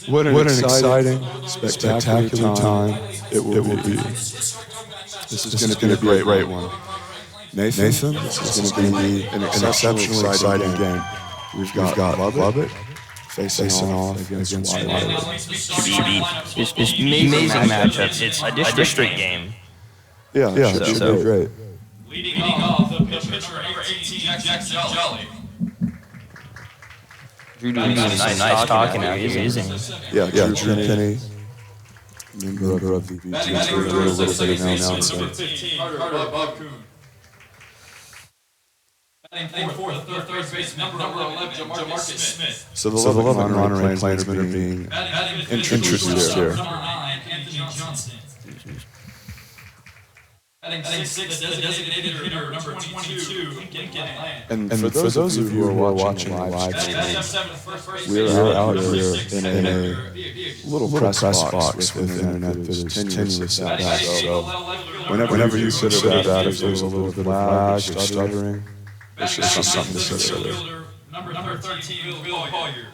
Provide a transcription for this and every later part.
What an exciting, spectacular time it will be. This is going to be a great one. Nathan, this is going to be an exceptionally exciting game. We've got Lubbock facing off against Wylie. It's amazing matchup. It's a district game. Yeah, it should be great. Leading off the pitcher number 18, Jackson Jolly. Drew doing some nice talking out here, isn't he? Yeah, Drew Penny, member of the VOD, doing a little bit of announcement. Batting for the third baseman, number 11, Jamarcus Smith. So the Lubbock Monterey-Plainsmen are being introduced here. Number 9, Anthony Johnson. Batting sixth, the designated hitter, number 22, Lincoln Land. And for those of you who are watching the live stream, we're out here in a little press box with internet that is tenuous at best. So whenever you consider that, if there's a little bit of lag or stuttering, it's just something to consider. Number 13, Bill Collier.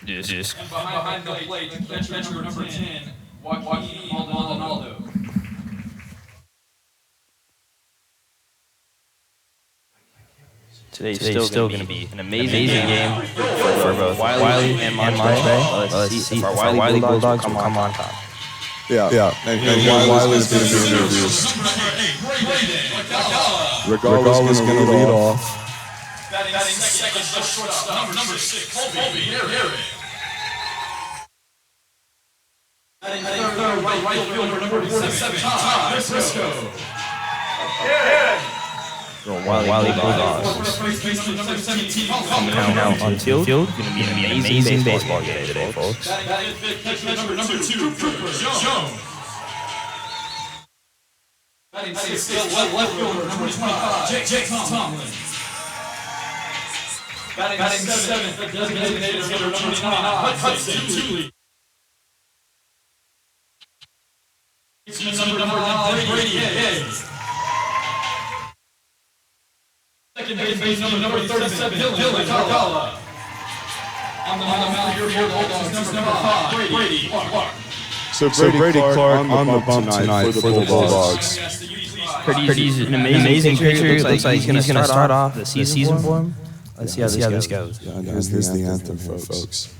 Just And behind the plate, catcher number 10, Joaquin Maldonado. Today's still going to be an amazing game for both Wylie and Monterey. Let's see if our Wylie Bulldogs will come on top. Yeah. And Wylie's going to be introduced. Regardless going to lead off. Batting second, shortstop, number 6, Colby Harry. Batting third, right fielder, number 47, Todd Briscoe. Wylie Bulldogs coming out on field. Going to be an amazing baseball game today, folks. Batting fifth, catcher number 2, Cooper Jones. Batting sixth, left fielder, number 25, Jake Tomlin. Batting seventh, the designated hitter, number 29, Hudson Tooley. Number 9, Brady Hayes. Second base number 37, Dylan Cargala. On the mound, your Bulldogs, number 5, Brady Clark. So Brady Clark on the bump tonight for the Bulldogs. Brady's an amazing pitcher. Looks like he's going to start off the season for him. Let's see how this goes. Yeah, and here's the anthem here, folks.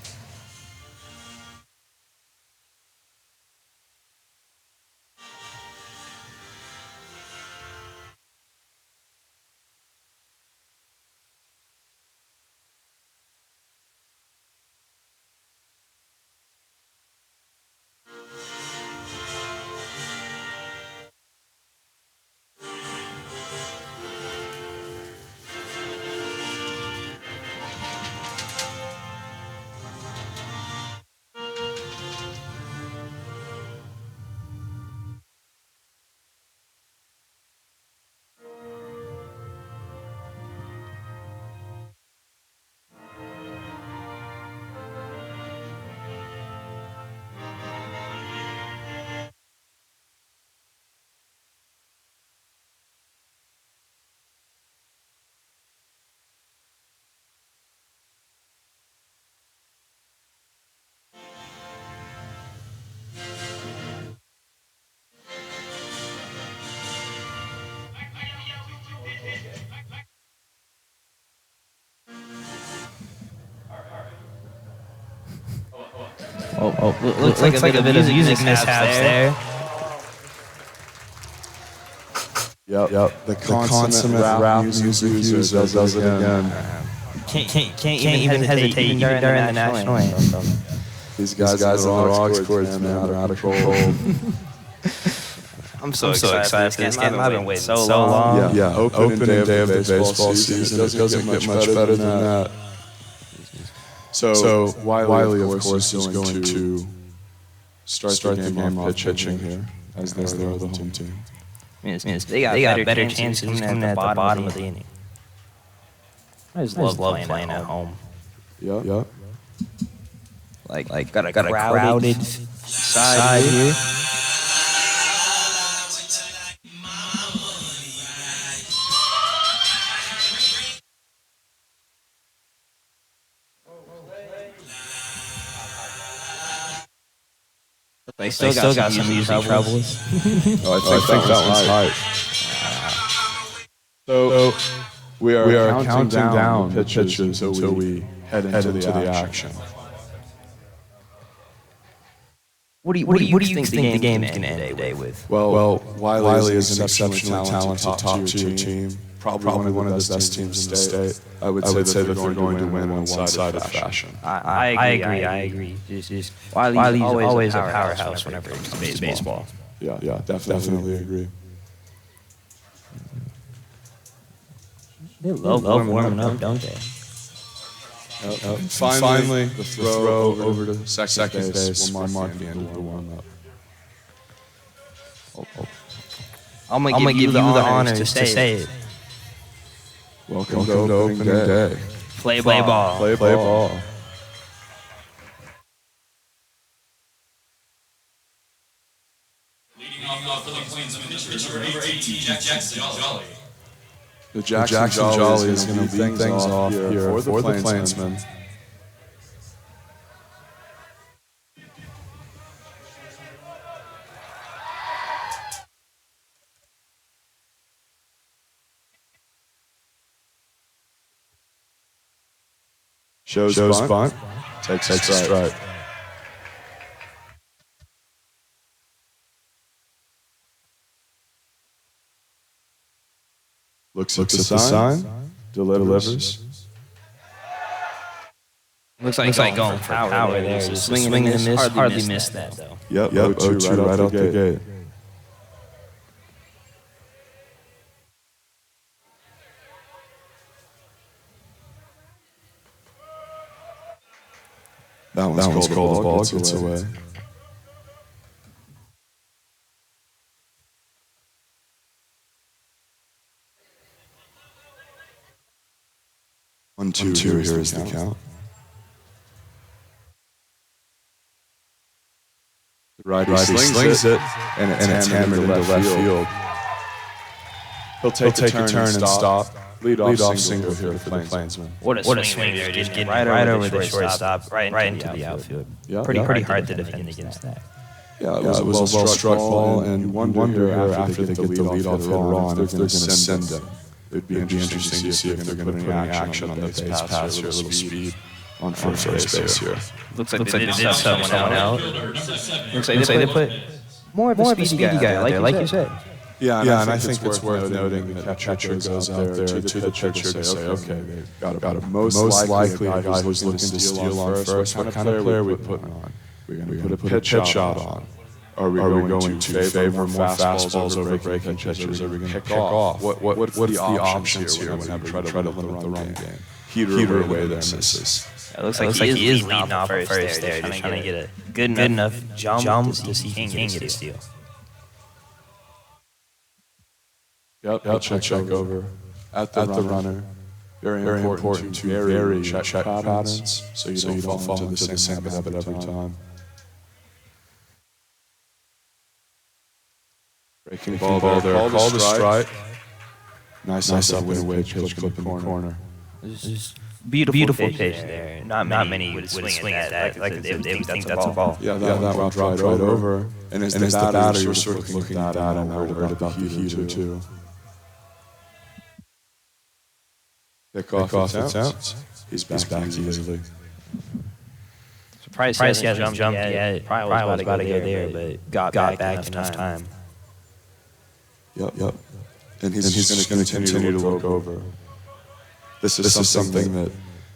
Looks like a bit of music mishaps there. Yep. The consummate rap music user does it again. Can't even hesitate even during the national anthem. These guys on the aux courts, man, are out of control. I'm so excited for this game. I've been waiting so long. Yeah. Opening day of the baseball season. It doesn't get much better than that. So Wylie, of course, is going to start the game off pitching here, as they're the home team. They got better chances than at the bottom of the inning. I just love playing at home. Yep. Like got a crowded side here. They still got some music troubles. Oh, I think that one's tight. So we are counting down the pitches until we head into the action. What do you think the game's going to end today with? Well, Wylie is an exceptionally talented top-tier team. Probably one of the best teams in the state. I would say that they're going to win in one-sided fashion. I agree. Just Wylie's always a powerhouse whenever it comes to baseball. Yeah, definitely agree. They love warming up, don't they? Finally, the throw over to second base. One mark at the end of the warm-up. I'm going to give you the honors to say it. Welcome to opening day. Play ball. Play ball. Leading off for the Plainsmen, pitcher number 18, Jackson Jolly. The Jackson Jolly is going to lead things off here for the Plainsmen. Shows bunt. Takes a strike. Looks at the sign. Delivers. Looks like going for power there. Swinging and miss. Hardly missed that, though. Yep, 0-2 right out the gate. That one's called. The ball gets away. One, two, here's the count. The righty slings it, and it's hammered into left field. He'll take a turn and stop. Lead off single here for the Plainsmen. What a swing there, just getting right over the shortstop, right into the outfield. Pretty hard to defend against that. Yeah, it was a well-struck ball, and you wonder after they get the lead-off hitter on if they're going to send them. It would be interesting to see if they're going to put any action on the base pass here, a little speed on first base here. Looks like they did someone out. Looks like they put more of a speedy guy like you said. Yeah, and I think it's worth noting that the catcher goes out there to the pitcher to say, okay, they've got a most likely a guy who's looking to steal on first. What kind of player are we putting on? We're going to put a pitch shot on. Are we going to favor more fastballs over breaking pitches? Are we going to pick off? What's the options here whenever we try to limit the run game? Heater away there misses. It looks like he is leading off first there, just trying to get a good enough jump to see if he can get a steal. Yep, check over at the runner. Very important to vary check patterns so you don't fall into the same habit every time. Breaking ball there, called a strike. Nice up and away pitch clip in the corner. Beautiful pitch there. Not many would swing at that. Like they would think that's a ball. Yeah, that one dropped right over. And as the batter, you're sort of looking at that and worried about the heater too. Pick off attempts. He's back easily. Surprised he hasn't jumped yet. Probably was about to go there, but got back enough time. Yep. And he's going to continue to look over. This is something that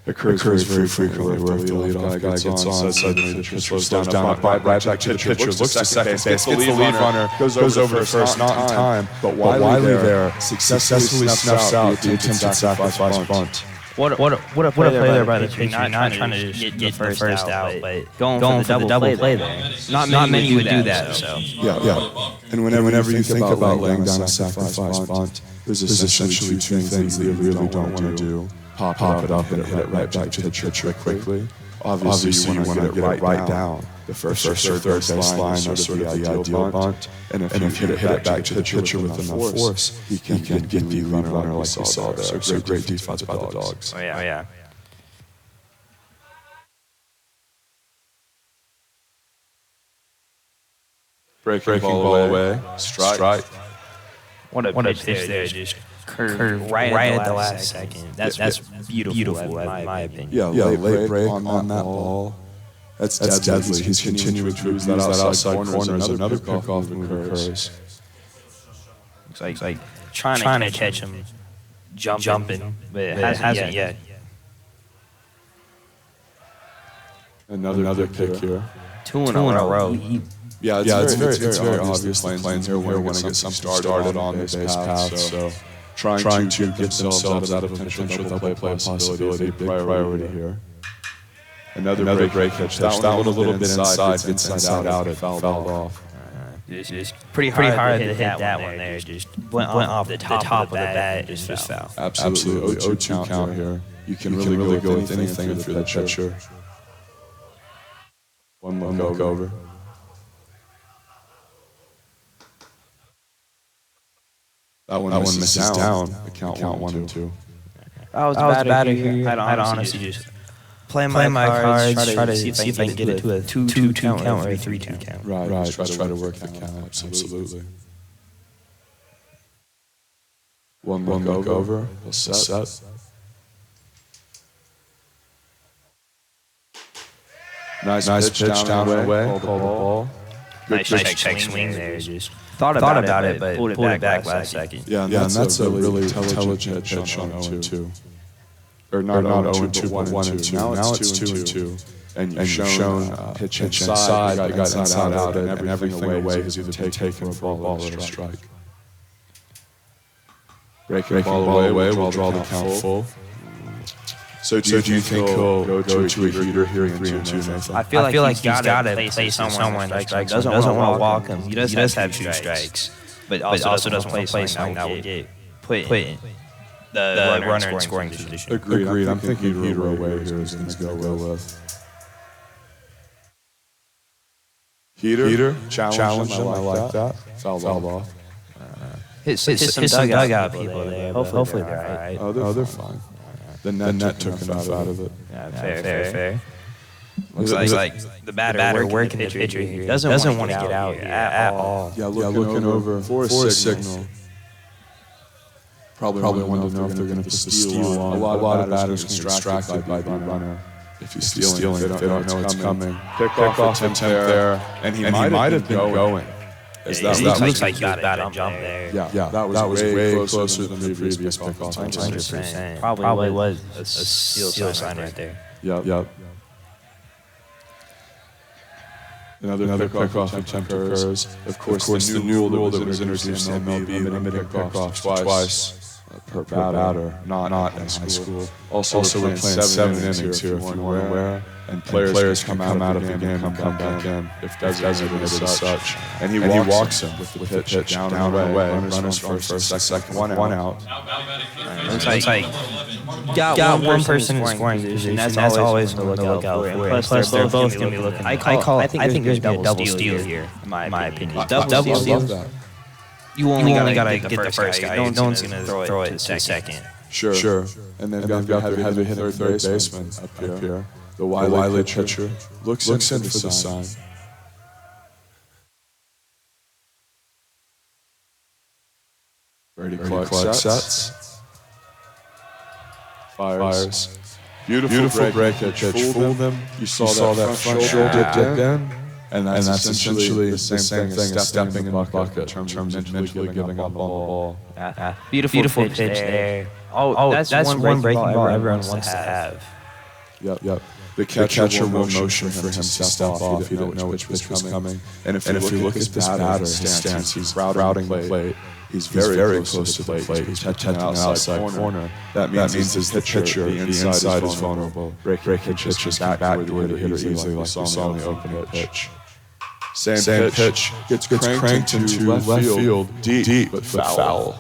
occurs very frequently where if the leadoff guy gets on, suddenly the pitcher slows down, right back to the pitcher, looks to second base, gets the lead runner, goes over to first, not in time, but Wylie there successfully snuffs out the attempted sacrifice bunt. What a play there by the pitcher, not trying to just get the first out, but going for the double play there. Not many would do that, so. Yeah. And whenever you think about laying down a sacrifice bunt, there's essentially two things that you really don't want to do. Pop it up and hit it right back to the pitcher quickly. Obviously, you want to get it right down. The first or third base line is sort of the ideal bunt. And if you hit it back to the pitcher with enough force, he can get the lead runner like we saw there. So great defense by the Dogs. Oh, yeah. Breaking ball away. Strike. What a pitch there, just curved right at the last second. That's beautiful, in my opinion. Yeah, late break on that ball. That's deadly. He's continuing to use that outside corner as another pickoff move occurs. It's like trying to catch him jumping, but it hasn't yet. Another pick here. Two in a row. Yeah, it's very obvious the Plains here want to get something started on the base path, so trying to get themselves out of potential double play possibility, big priority here. Another break catch. That one a little bit inside out, it fouled off. It's pretty hard to hit that one there. Just went off the top of the bat, just foul. Absolutely, 0-2 count here. You can really go with anything through the pitcher. One look over. That one misses down. The count 1-2. I was bad here. I'd honestly just play my cards, try to see if I can get it to a 2-2 count or a 3-2 count. Right. Try to work the count. Absolutely. One look over. Set. Nice pitch down and away. Call the ball. Nice check swing there. Just thought about it, but pulled it back last second. Yeah, and that's a really intelligent pitch on 0-2. Or not 0-2, but 1-2. Now it's 2-2. And you've shown pitch inside, you got inside out, and everything away is either taken or ball or a strike. Breaking ball away, we'll draw the count full. So do you think he'll go to a heater here in 3-2, Nathan? I feel like he's got to play someone that doesn't want to walk him. He does have 2 strikes, but also doesn't want to play someone that would get put in the runner in scoring position. Agreed. I'm thinking heater away here is going to go with. Heater, challenge him. I like that. Fouled off. Hit some dugout people there. Hopefully they're all right. Oh, they're fine. The net took enough out of it. Yeah, fair. Looks like the batter working the pitcher here. Doesn't want to get out at all. Yeah, looking over for a signal. Probably wanted to know if they're going to put the steal on. A lot of batters can get distracted by the runner. If he's stealing, they don't know it's coming. Pick off attempt there, and he might have been going. That looks like he was about to jump there. Yeah, that was way closer than the previous pickoff. 100%. Probably was a steal sign right there. Yep. Another pickoff attempt occurs. Of course, the new rule that was introduced in MLB, limiting pickoffs twice per batter, not in high school. Also we're playing 7 innings here, if you weren't aware. And players come out of the game and come back in if designated as such. And he walks him with the pitch down and away. Runners first, second, one out. It's like got one person in scoring position. That's always to look out for. Plus, they're both going to be looking. I think there's going to be a double steal here, in my opinion. Double steal. You only got to get the first guy. No one's going to throw it to second. Sure. And they've got their heavy-hitting third baseman up here. The Wylie pitcher looks in for the sign. Brady Clark sets. Fires. Beautiful break pitch. Fooled them. You saw that front shoulder dip in. And that's essentially the same thing as stepping in the bucket in terms of mentally giving up on the ball. Beautiful pitch there. Oh, that's one breaking ball everyone wants to have. Yep. The catcher will motion for him to step off. He didn't know which pitch was coming. And if you look at this batter, his stance, he's routing the plate. He's very close to the plate. He's touching the outside corner. That means his pitcher, the inside is vulnerable. Break pitches just back where the hitter easily, like we saw in the opening pitch. Same pitch gets cranked into left field, deep but foul.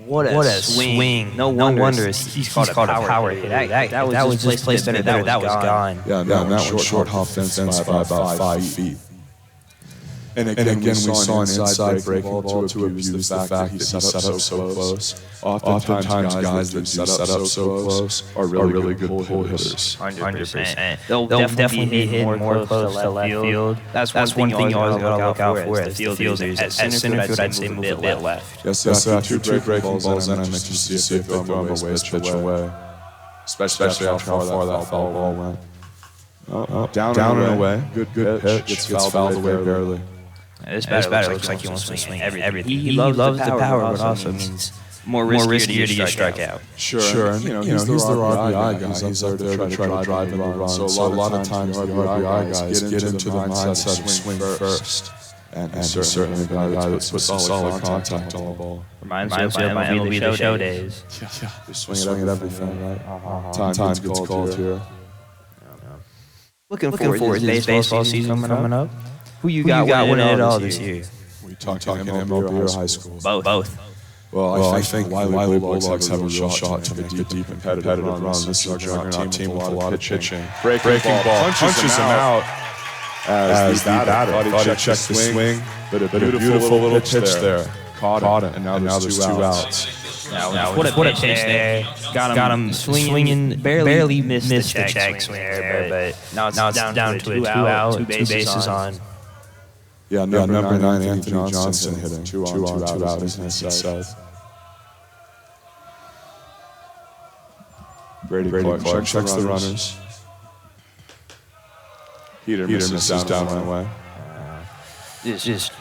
What a swing. No wonder he's called a power hit. That was just placed better. That was gone. Yeah, that one short hop fence by about 5 feet. And again, we saw an inside breaking ball to abuse the fact that he set up so close. Oftentimes, guys that set up so close are really good pull hitters. 100%. They'll definitely be hitting more close to left field. That's one thing you always gotta look out for as the fielders. At center field, I'd say move a bit left. Yes, after two breaking balls in, I'm interested to see if they throw him a waste pitch away. Especially after how far that foul ball went. Down and away. Good pitch. Gets fouled away barely. This batter looks like he wants to swing everything. He loves the power, but also means more riskier to get struck out. Sure. And, he's the RBI guy. He's out there to try to drive in the run. So a lot of times the RBI guys get into the mindset of swing first. And he's certainly a guy that puts solid contact on the ball. Reminds me of my MLB show days. Yeah. Swing at everything, right? Time gets called here. Looking forward to this baseball season coming up. Who you got winning it all this year? We talking MLB or high school? Both. Well, I think Wylie Bulldogs have a real shot to make a deep competitive run. This is a juggernaut team with a lot of pitching. Breaking ball punches him out as the batter thought he checked the swing, but a beautiful little pitch there. Caught it, and now there's two outs. Now what a pitch there. Got him swinging, barely missed the check swing there, but now it's down to a 2 out, 2 bases on. Yeah, number 9, Anthony Johnson hitting. 2 on, 2 out, as he said. Brady Clark checks the runners. Heater misses down and away. It's just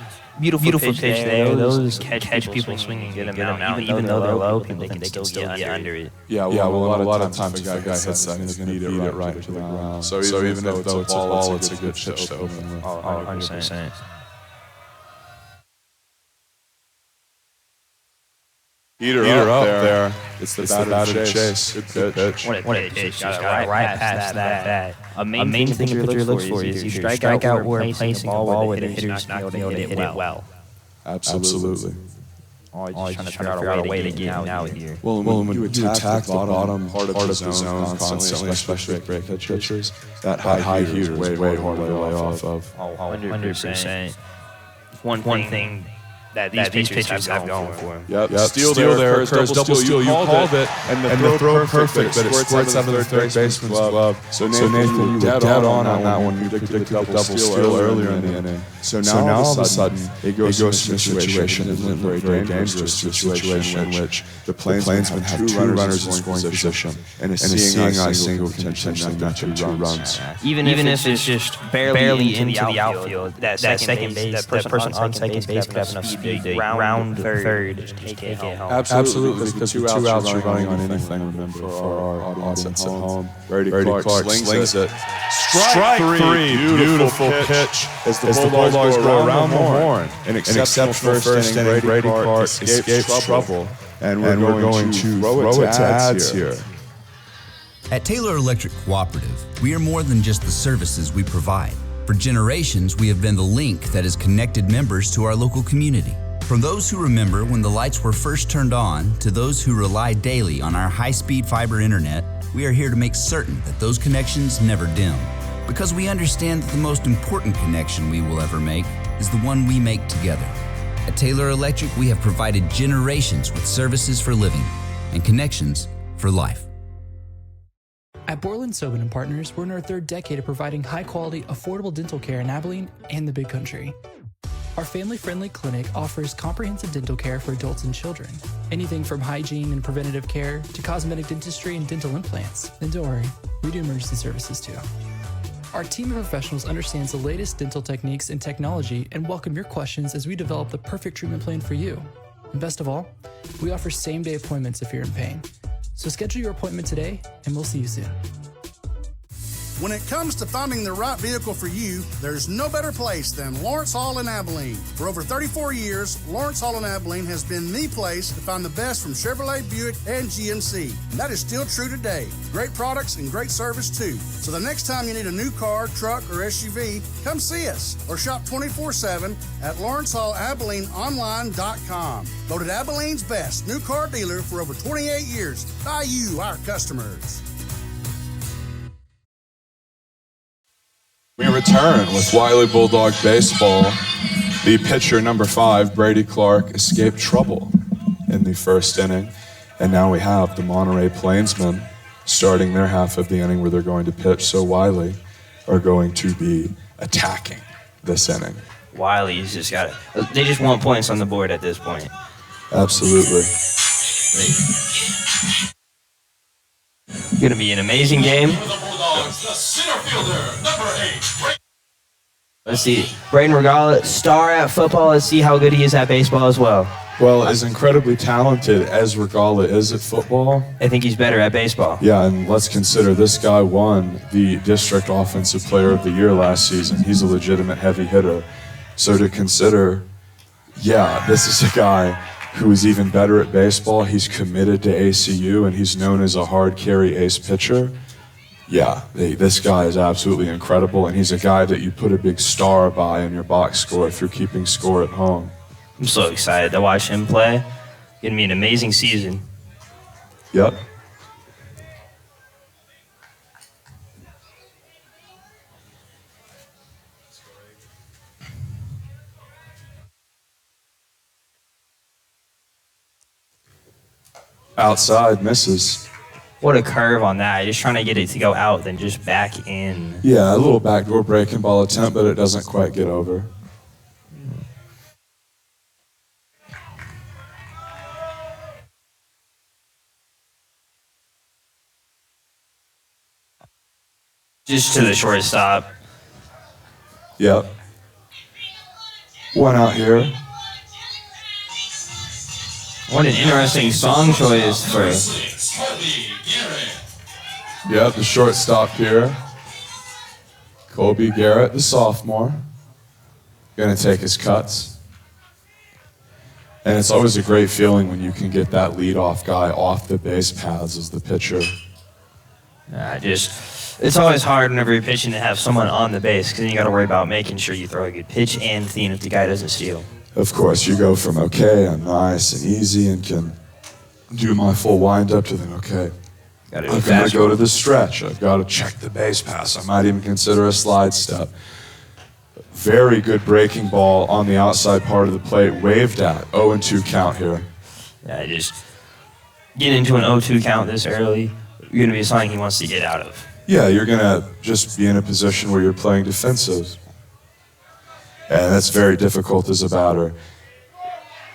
beautiful pitch there. Those catch people swinging, get them out. Even though they're low, people think they can still get under it. Yeah, well, a lot of times if a guy hits that, he's going to beat it right to the ground. So even though it's a ball, it's a good pitch to open with. 100%. Heater up there. It's the batter chase. Good pitch. What a pitch. Got right past that. A main thing the pitcher looks for is you strike out or placing a ball with a hitter's not going to hit it well. Absolutely. Always trying to figure out a way to get out here. Well, when you attack the bottom part of the zone constantly, especially with break pitchers, that high heater is way harder to lay off of. 100%. One thing that these pitchers have going for him. Yep. Steal there occurs, double steal. You called it, and the throw perfect, but it squirts out of the third baseman's glove. So Nathan, you were dead on that one. You predicted the double steal earlier in the inning. So now all of a sudden, it goes from a situation, a very dangerous situation in which the Plainsmen have 2 runners in scoring position and a seeing eye single can potentially net 2 runs. Even if it's just barely into the outfield, that second base, that person on second base could have enough speed to round third to take it home. Absolutely, because with 2 outs you're running on anything, remember, for our audience at home. Brady Clark slings it. Strike 3, beautiful pitch as the Bulldogs go around the horn. An exceptional first inning, Brady Clark escapes trouble, and we're going to throw it to ads here. At Taylor Electric Cooperative, we are more than just the services we provide. For generations, we have been the link that has connected members to our local community. From those who remember when the lights were first turned on to those who rely daily on our high-speed fiber internet, we are here to make certain that those connections never dim. Because we understand that the most important connection we will ever make is the one we make together. At Taylor Electric, we have provided generations with services for living and connections for life. At Borland Sobin & Partners, we're in our 3rd decade of providing high-quality, affordable dental care in Abilene and the Big Country. Our family-friendly clinic offers comprehensive dental care for adults and children. Anything from hygiene and preventative care to cosmetic dentistry and dental implants. And don't worry, we do emergency services too. Our team of professionals understands the latest dental techniques and technology and welcome your questions as we develop the perfect treatment plan for you. And best of all, we offer same-day appointments if you're in pain. So schedule your appointment today, and we'll see you soon. When it comes to finding the right vehicle for you, there's no better place than Lawrence Hall in Abilene. For over 34 years, Lawrence Hall in Abilene has been the place to find the best from Chevrolet, Buick, and GMC. And that is still true today. Great products and great service too. So the next time you need a new car, truck, or SUV, come see us or shop 24/7 at LawrenceHallAbileneOnline.com. Voted Abilene's best new car dealer for over 28 years by you, our customers. We return with Wylie Bulldog Baseball. The pitcher, number 5, Brady Clark, escaped trouble in the first inning. And now we have the Monterey Plainsmen starting their half of the inning where they're going to pitch. So Wylie are going to be attacking this inning. Wylie's just got it. They just want points on the board at this point. Absolutely. Going to be an amazing game. For the Bulldogs, the center fielder, number 8. Let's see. Braden Regala, star at football. Let's see how good he is at baseball as well. Well, as incredibly talented as Regala is at football, I think he's better at baseball. yeah, and let's consider this guy won the District Offensive Player of the Year last season. He's a legitimate heavy hitter. So to consider, yeah, this is a guy who is even better at baseball. He's committed to ACU, and he's known as a hard carry ace pitcher. Yeah, this guy is absolutely incredible, and he's a guy that you put a big star by in your box score if you're keeping score at home. I'm so excited to watch him play. Gonna be an amazing season. Yep. Outside, misses. What a curve on that. Just trying to get it to go out, then just back in. Yeah, a little backdoor breaking ball attempt, but it doesn't quite get over. Just to the shortstop. Yep. One out here. What an interesting song choice for. 6, Colby Garrett. Yep, the shortstop here. Colby Garrett, the sophomore. Gonna take his cuts. And it's always a great feeling when you can get that leadoff guy off the base paths as the pitcher. It's always hard whenever you're pitching to have someone on the base, because then you got to worry about making sure you throw a good pitch and seeing if the guy doesn't steal. Of course, you go from okay, I'm nice and easy and can do my full windup to then okay. I'm gonna go to the stretch. I've got to check the base pass. I might even consider a slide step. Very good breaking ball on the outside part of the plate, waved at. 0-2 count here. Yeah, just get into an 0-2 count this early. You're going to be something he wants to get out of. Yeah, you're going to just be in a position where you're playing defensive. And that's very difficult as a batter.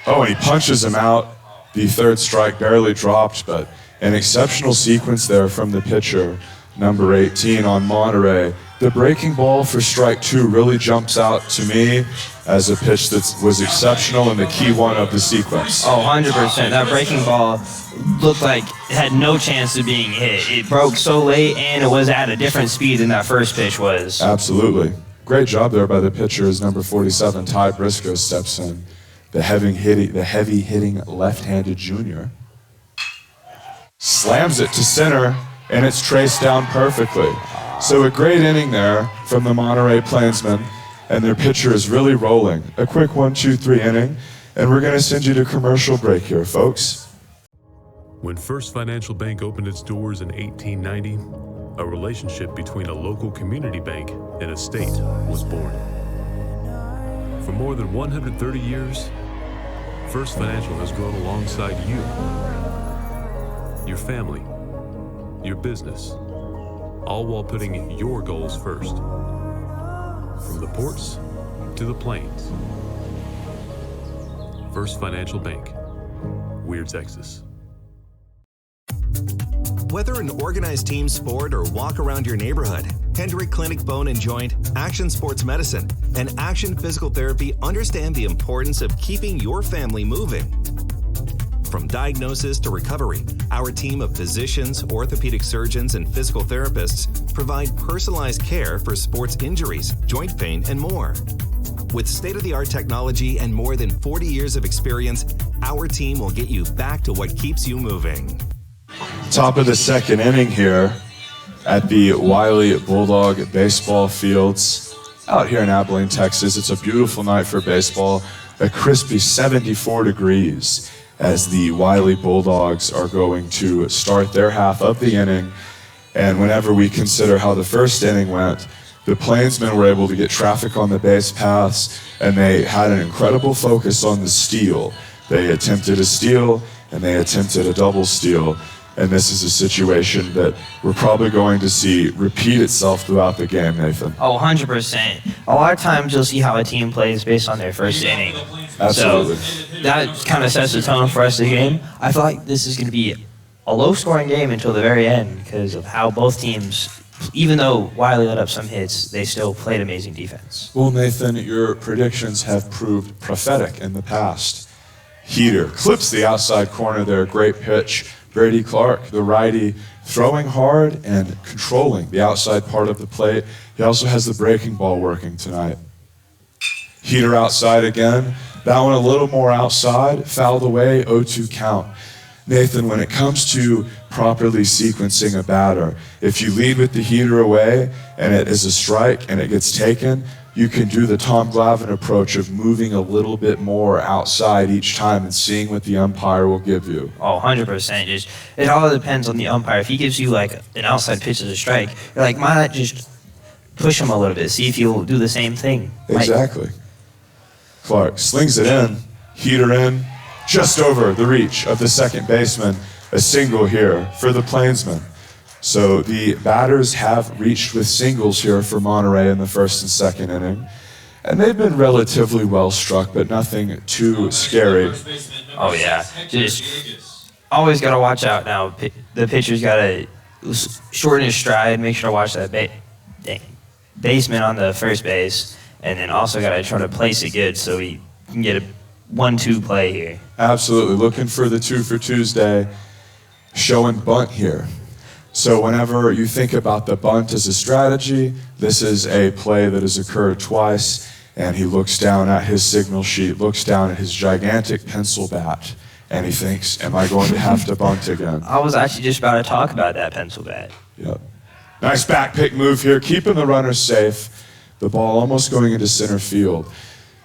Oh, and he punches him out. The third strike barely dropped, but an exceptional sequence there from the pitcher, number 18 on Monterey. The breaking ball for strike 2 really jumps out to me as a pitch that was exceptional and the key one of the sequence. Oh, 100%. That breaking ball looked like it had no chance of being hit. It broke so late, and it was at a different speed than that first pitch was. Absolutely. Great job there by the pitcher as number 47, Ty Briscoe, steps in. The heavy-hitting left-handed junior. Slams it to center, and it's traced down perfectly. So a great inning there from the Monterey Plainsmen, and their pitcher is really rolling. A quick 1-2-3 inning, and we're going to send you to commercial break here, folks. When First Financial Bank opened its doors in 1890, a relationship between a local community bank and a state was born. For more than 130 years, First Financial has grown alongside you, your family, your business, all while putting your goals first. From the ports to the plains. First Financial Bank, Weird Texas. Whether an organized team sport or walk around your neighborhood, Hendrick Clinic Bone and Joint, Action Sports Medicine, and Action Physical Therapy understand the importance of keeping your family moving. From diagnosis to recovery, our team of physicians, orthopedic surgeons, and physical therapists provide personalized care for sports injuries, joint pain, and more. With state-of-the-art technology and more than 40 years of experience, our team will get you back to what keeps you moving. Top of the second inning here at the Wylie Bulldog baseball fields out here in Abilene, Texas. It's a beautiful night for baseball, a crispy 74 degrees as the Wylie Bulldogs are going to start their half of the inning. And whenever we consider how the first inning went, the Plainsmen were able to get traffic on the base paths, and they had an incredible focus on the steal. They attempted a steal, and they attempted a double steal. And this is a situation that we're probably going to see repeat itself throughout the game, Nathan. Oh, 100%. A lot of times you'll see how a team plays based on their first inning. Absolutely. So that kind of sets the tone for us the game. I feel like this is going to be a low-scoring game until the very end because of how both teams, even though Wylie let up some hits, they still played amazing defense. Well, Nathan, your predictions have proved prophetic in the past. Heater clips the outside corner there, great pitch. Brady Clark, the righty, throwing hard and controlling the outside part of the plate. He also has the breaking ball working tonight. Heater outside again. That one a little more outside, fouled away, 0-2 count. Nathan, when it comes to properly sequencing a batter, if you lead with the heater away and it is a strike and it gets taken, you can do the Tom Glavine approach of moving a little bit more outside each time and seeing what the umpire will give you. Oh, 100%. It all depends on the umpire. If he gives you like an outside pitch as a strike, you're like, why not just push him a little bit, see if he'll do the same thing. Exactly. Clark slings it in, heater in, just over the reach of the second baseman. A single here for the Plainsmen. So the batters have reached with singles here for Monterey in the first and second inning. And they've been relatively well struck, but nothing too scary. Oh, yeah. Just always got to watch out now. The pitcher's got to shorten his stride, make sure to watch that baseman on the first base, and then also got to try to place it good so he can get a 1-2 play here. Absolutely. Looking for the 2 for Tuesday. Showing bunt here. So whenever you think about the bunt as a strategy, this is a play that has occurred twice, and he looks down at his signal sheet, looks down at his gigantic pencil bat, and he thinks, am I going to have to bunt again? I was actually just about to talk about that pencil bat. Yep. Nice back pick move here, keeping the runner safe. The ball almost going into center field.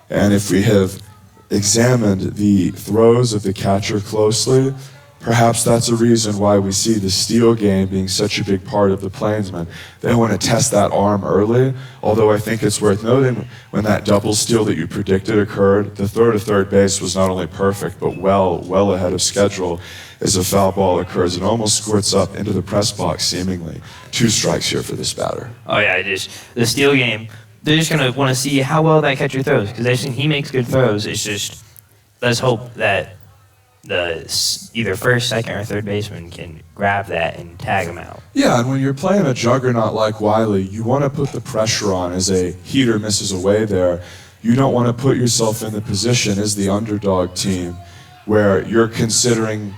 And if we have examined the throws of the catcher closely, perhaps that's a reason why we see the steal game being such a big part of the Plainsmen. They want to test that arm early, although I think it's worth noting when that double steal that you predicted occurred, the throw to third base was not only perfect, but well ahead of schedule as a foul ball occurs. It almost squirts up into the press box, seemingly. 2 strikes here for this batter. Oh, yeah, the steal game, they're just going to want to see how well that catcher throws, because they've seen he makes good throws. It's just, let's hope that the either first, second, or third baseman can grab that and tag him out. Yeah, and when you're playing a juggernaut like Wylie, you want to put the pressure on as a heater misses away there. You don't want to put yourself in the position as the underdog team where you're considering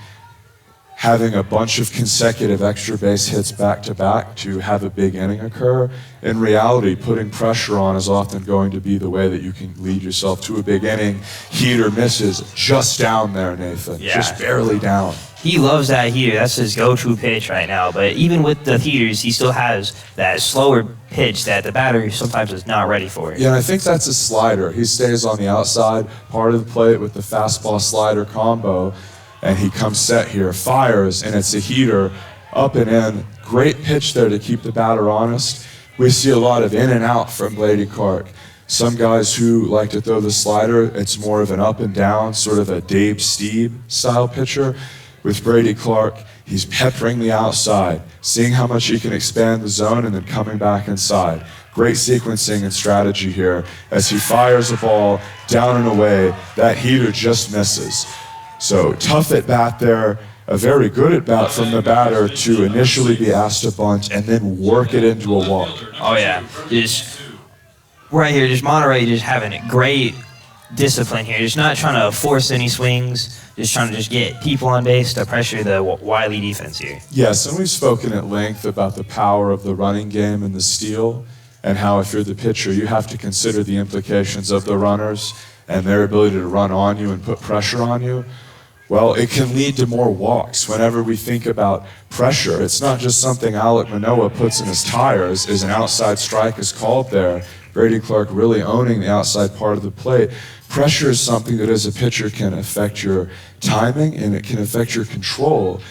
having a bunch of consecutive extra base hits back-to-back to have a big inning occur. In reality, putting pressure on is often going to be the way that you can lead yourself to a big inning. Heater misses just down there, Nathan. Yeah. Just barely down. He loves that heater. That's his go-to pitch right now. But even with the heaters, he still has that slower pitch that the batter sometimes is not ready for. Yeah, and I think that's a slider. He stays on the outside part of the plate with the fastball-slider combo, and he comes set here, fires, and it's a heater up and in. Great pitch there to keep the batter honest. We see a lot of in and out from Brady Clark. Some guys who like to throw the slider, it's more of an up and down, sort of a Dave Stieb style pitcher. With Brady Clark, he's peppering the outside, seeing how much he can expand the zone and then coming back inside. Great sequencing and strategy here as he fires a ball down and away. That heater just misses. So tough at bat there, a very good at bat from the batter to initially be asked to bunt and then work it into a walk. Oh yeah, just right here, just Monterey just having a great discipline here, just not trying to force any swings, just trying to just get people on base to pressure the Wylie defense here. Yes, and we've spoken at length about the power of the running game and the steal, and how if you're the pitcher, you have to consider the implications of the runners and their ability to run on you and put pressure on you. Well, it can lead to more walks. Whenever we think about pressure, it's not just something Alec Manoah puts in his tires as an outside strike is called there. Brady Clark really owning the outside part of the plate. Pressure is something that as a pitcher can affect your timing and it can affect your control.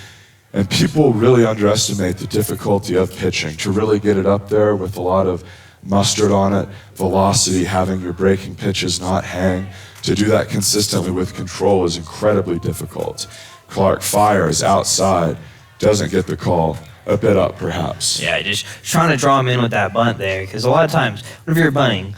And people really underestimate the difficulty of pitching. To really get it up there with a lot of mustard on it, velocity, having your breaking pitches not hang. To do that consistently with control is incredibly difficult. Clark fires outside, doesn't get the call, a bit up perhaps. Yeah, just trying to draw him in with that bunt there, because a lot of times, whenever you're bunting,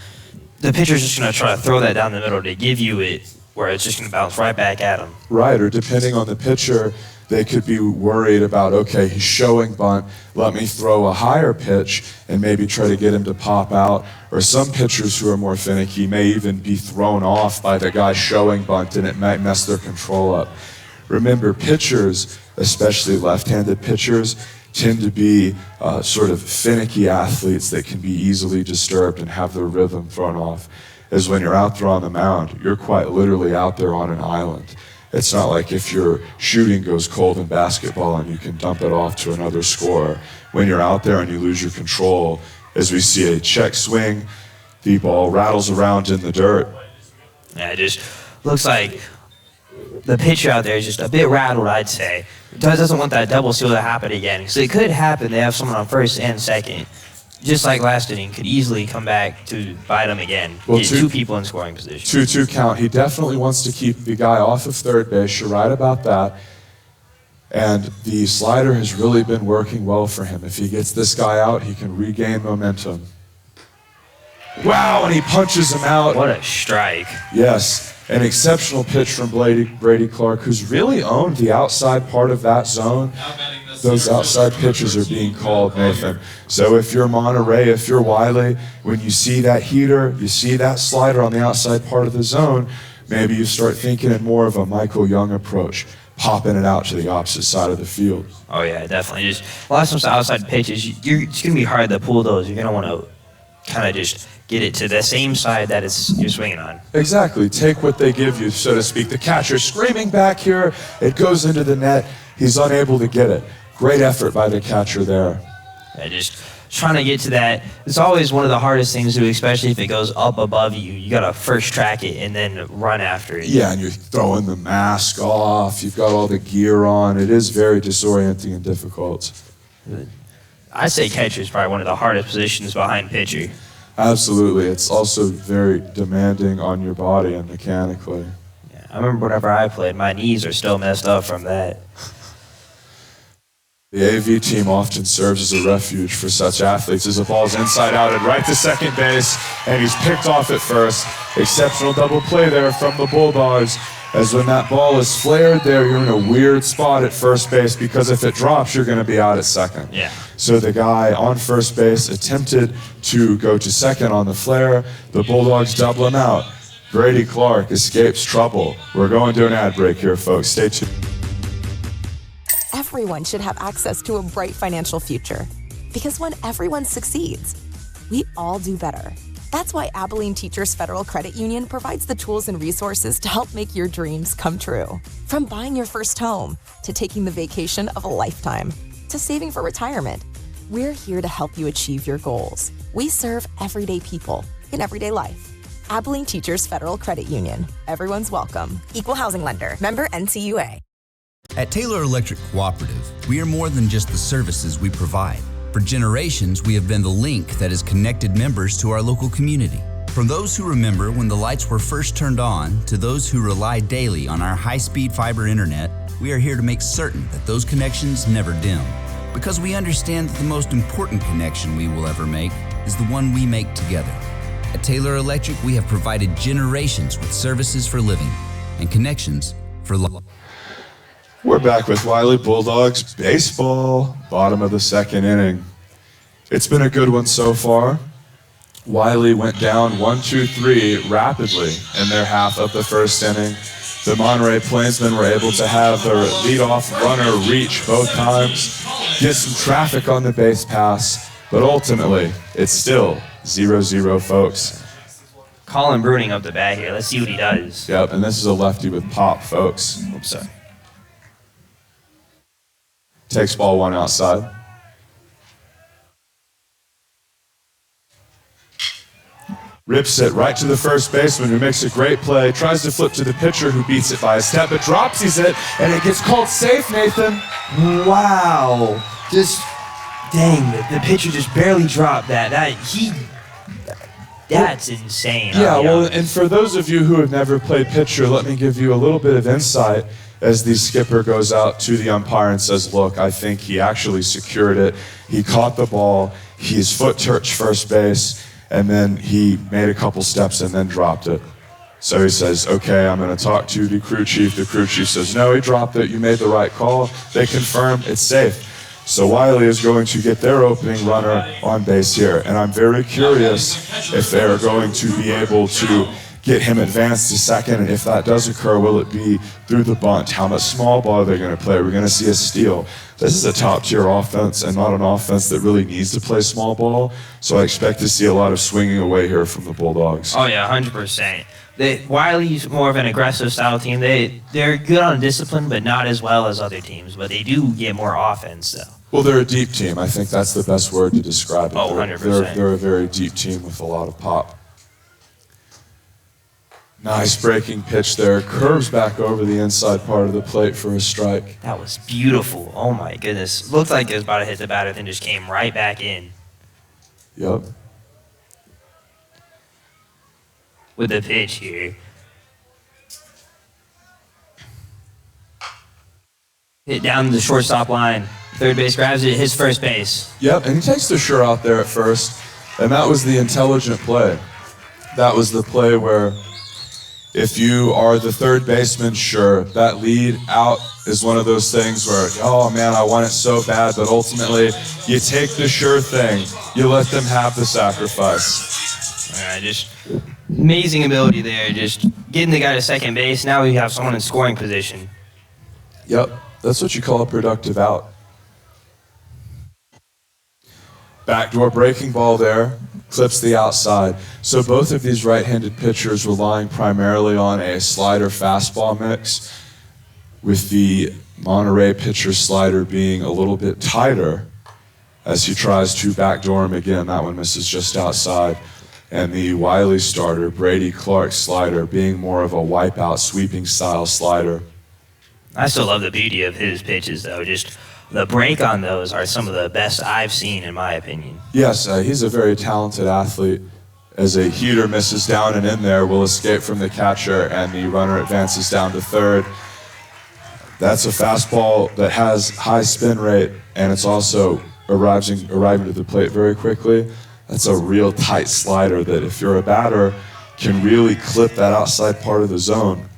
the pitcher's just going to try to throw that down the middle to give you it, where it's just going to bounce right back at him. Right, or depending on the pitcher, they could be worried about, okay, he's showing bunt, let me throw a higher pitch and maybe try to get him to pop out. Or some pitchers who are more finicky may even be thrown off by the guy showing bunt, and it might mess their control up. Remember, pitchers, especially left-handed pitchers, tend to be sort of finicky athletes that can be easily disturbed and have their rhythm thrown off. As when you're out there on the mound, you're quite literally out there on an island. It's not like if your shooting goes cold in basketball and you can dump it off to another scorer. When you're out there and you lose your control, as we see a check swing, the ball rattles around in the dirt. Yeah, it just looks like the pitcher out there is just a bit rattled, I'd say. Doesn't want that double steal to happen again. So it could happen. They have someone on first and second. Just like last inning, could easily come back to bite him again. Well, get two people in scoring position. 2-2 count. He definitely wants to keep the guy off of third base. You're right about that. And the slider has really been working well for him. If he gets this guy out, he can regain momentum. Wow, and he punches him out. What a strike. Yes, an exceptional pitch from Brady Clark, who's really owned the outside part of that zone. Those outside pitches are being called, Nathan. So if you're Monterey, if you're Wylie, when you see that heater, you see that slider on the outside part of the zone, maybe you start thinking in more of a Michael Young approach, popping it out to the opposite side of the field. Oh yeah, definitely. Just a lot of times the outside pitches, it's going to be hard to pull those. You're going to want to kind of just get it to the same side that you're swinging on. Exactly. Take what they give you, so to speak. The catcher screaming back here. It goes into the net. He's unable to get it. Great effort by the catcher there. Yeah, just trying to get to that. It's always one of the hardest things to do, especially if it goes up above you. You got to first track it and then run after it. Yeah, and you're throwing the mask off. You've got all the gear on. It is very disorienting and difficult. I say catcher is probably one of the hardest positions behind pitcher. Absolutely. It's also very demanding on your body and mechanically. Yeah, I remember whenever I played, my knees are still messed up from that. The AV team often serves as a refuge for such athletes as the ball's inside out and right to second base, and he's picked off at first. Exceptional double play there from the Bulldogs, as when that ball is flared there, you're in a weird spot at first base, because if it drops, you're going to be out at second. Yeah. So the guy on first base attempted to go to second on the flare. The Bulldogs double him out. Brady Clark escapes trouble. We're going to an ad break here, folks. Stay tuned. Everyone should have access to a bright financial future. Because when everyone succeeds, we all do better. That's why Abilene Teachers Federal Credit Union provides the tools and resources to help make your dreams come true. From buying your first home, to taking the vacation of a lifetime, to saving for retirement, we're here to help you achieve your goals. We serve everyday people in everyday life. Abilene Teachers Federal Credit Union. Everyone's welcome. Equal housing lender. Member NCUA. At Taylor Electric Cooperative, we are more than just the services we provide. For generations, we have been the link that has connected members to our local community. From those who remember when the lights were first turned on to those who rely daily on our high-speed fiber internet, we are here to make certain that those connections never dim. Because we understand that the most important connection we will ever make is the one we make together. At Taylor Electric, we have provided generations with services for living and connections for life. We're back with Wylie Bulldogs baseball, bottom of the second inning. It's been a good one so far. Wylie went down 1-2-3 rapidly in their half of the first inning. The Monterey Plainsmen were able to have their leadoff runner reach both times, get some traffic on the base pass, but ultimately, it's still 0-0, folks. Colin Bruning up the bat here. Let's see what he does. Yep, and this is a lefty with pop, folks. Oops, sorry. Takes ball one outside. Rips it right to the first baseman, who makes a great play. Tries to flip to the pitcher, who beats it by a step, but drops it, and it gets called safe, Nathan. Wow. Just, dang, the pitcher just barely dropped that. That's insane. Yeah, well, and for those of you who have never played pitcher, let me give you a little bit of insight as the skipper goes out to the umpire and says, look, I think he actually secured it. He caught the ball, his foot touched first base, and then he made a couple steps and then dropped it. So he says, okay, I'm going to talk to the crew chief. The crew chief says, no, he dropped it. You made the right call. They confirm it's safe. So Wylie is going to get their opening runner on base here. And I'm very curious if they're going to be able to get him advanced to second. And if that does occur, will it be through the bunt? How much small ball are they going to play? We're going to see a steal. This is a top-tier offense and not an offense that really needs to play small ball. So I expect to see a lot of swinging away here from the Bulldogs. Oh, yeah, 100%. Wylie's more of an aggressive style team. They're good on discipline, but not as well as other teams. But they do get more offense, though. Well, they're a deep team. I think that's the best word to describe it. Oh, 100%. They're a very deep team with a lot of pop. Nice breaking pitch there. Curves back over the inside part of the plate for a strike. That was beautiful. Oh, my goodness. Looked like it was about to hit the batter, then just came right back in. Yep. With the pitch here. Hit down the shortstop line. Third base grabs it, his first base. Yep, and he takes the sure out there at first, and that was the intelligent play. That was the play where if you are the third baseman, sure, that lead out is one of those things where, oh man, I want it so bad, but ultimately you take the sure thing. You let them have the sacrifice. All right, just amazing ability there, just getting the guy to second base. Now we have someone in scoring position. Yep, that's what you call a productive out. Backdoor breaking ball there, clips the outside. So both of these right-handed pitchers relying primarily on a slider fastball mix, with the Monterey pitcher slider being a little bit tighter as he tries to backdoor him again. That one misses just outside. And the Wylie starter, Brady Clark's slider, being more of a wipeout sweeping style slider. I still love the beauty of his pitches, though. Just the break on those are some of the best I've seen, in my opinion. Yes, he's a very talented athlete. As a heater misses down and in there, will escape from the catcher, and the runner advances down to third. That's a fastball that has high spin rate, and it's also arriving to the plate very quickly. That's a real tight slider that if you're a batter, can really clip that outside part of the zone.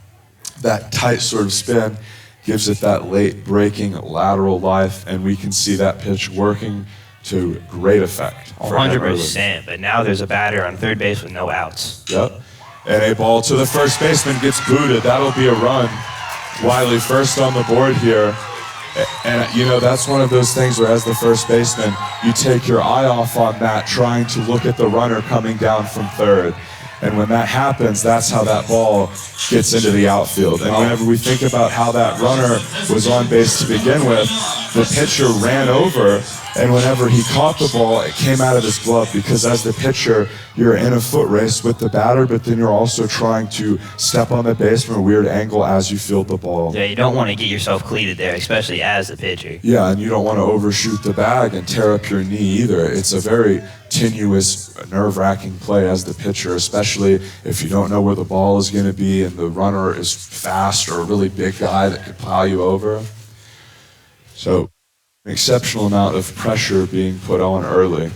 That tight sort of spin gives it that late breaking lateral life, and we can see that pitch working to great effect. 100%, but now there's a batter on third base with no outs. Yep, and a ball to the first baseman gets booted. That'll be a run. Wylie first on the board here. And, you know, that's one of those things where as the first baseman, you take your eye off on that, trying to look at the runner coming down from third. And when that happens, that's how that ball gets into the outfield. And whenever we think about how that runner was on base to begin with, the pitcher ran over, and whenever he caught the ball, it came out of his glove, because as the pitcher, you're in a foot race with the batter, but then you're also trying to step on the base from a weird angle as you field the ball. Yeah, you don't want to get yourself cleated there, especially as the pitcher. Yeah, and you don't want to overshoot the bag and tear up your knee either. It's a very tenuous, nerve-wracking play as the pitcher, especially if you don't know where the ball is going to be and the runner is fast or a really big guy that could pile you over. So, an exceptional amount of pressure being put on early.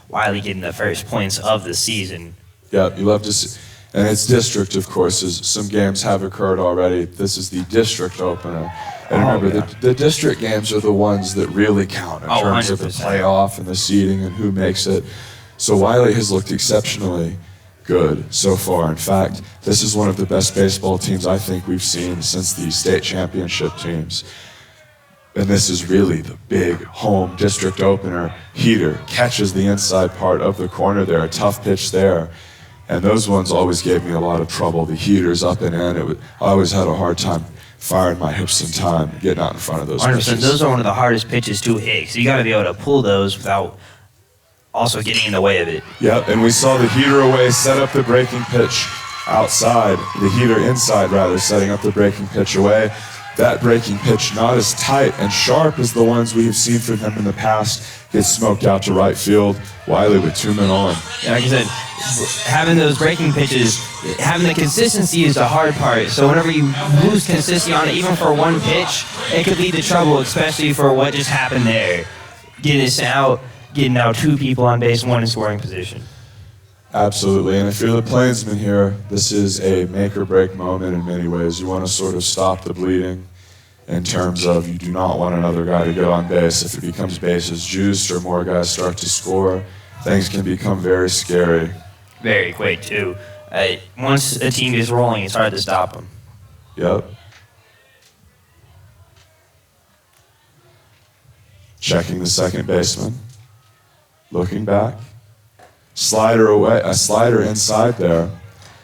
Wylie getting the first points of the season. Yeah, you love to see. And it's district, of course, as some games have occurred already. This is the district opener. And remember, the district games are the ones that really count in terms 100%. of the playoff and the seeding and who makes it. So Wylie has looked exceptionally good so far. In fact, this is one of the best baseball teams I think we've seen since the state championship teams. And this is really the big home district opener. Heater catches the inside part of the corner there, a tough pitch there. And those ones always gave me a lot of trouble. The heaters up and in, I always had a hard time firing my hips in time, getting out in front of those pitches. Those are one of the hardest pitches to hit, so you got to be able to pull those without also getting in the way of it. Yep, and we saw the heater away set up the breaking pitch outside, the heater inside rather, setting up the breaking pitch away. that breaking pitch, not as tight and sharp as the ones we have seen from him in the past, gets smoked out to right field. Wylie with 2 men on. Yeah, like I said, having those breaking pitches, having the consistency is the hard part. So whenever you lose consistency on it, even for one pitch, it could lead to trouble, especially for what just happened there. Getting out 2 people on base, 1 in scoring position. Absolutely, and if you're the Plainsman here, this is a make or break moment in many ways. You want to sort of stop the bleeding in terms of you do not want another guy to get on base. If it becomes bases juiced or more guys start to score, things can become very scary. Very quick, too. Once a team gets rolling, it's hard to stop them. Yep. Checking the second baseman. Looking back. Slider away, a slider inside there.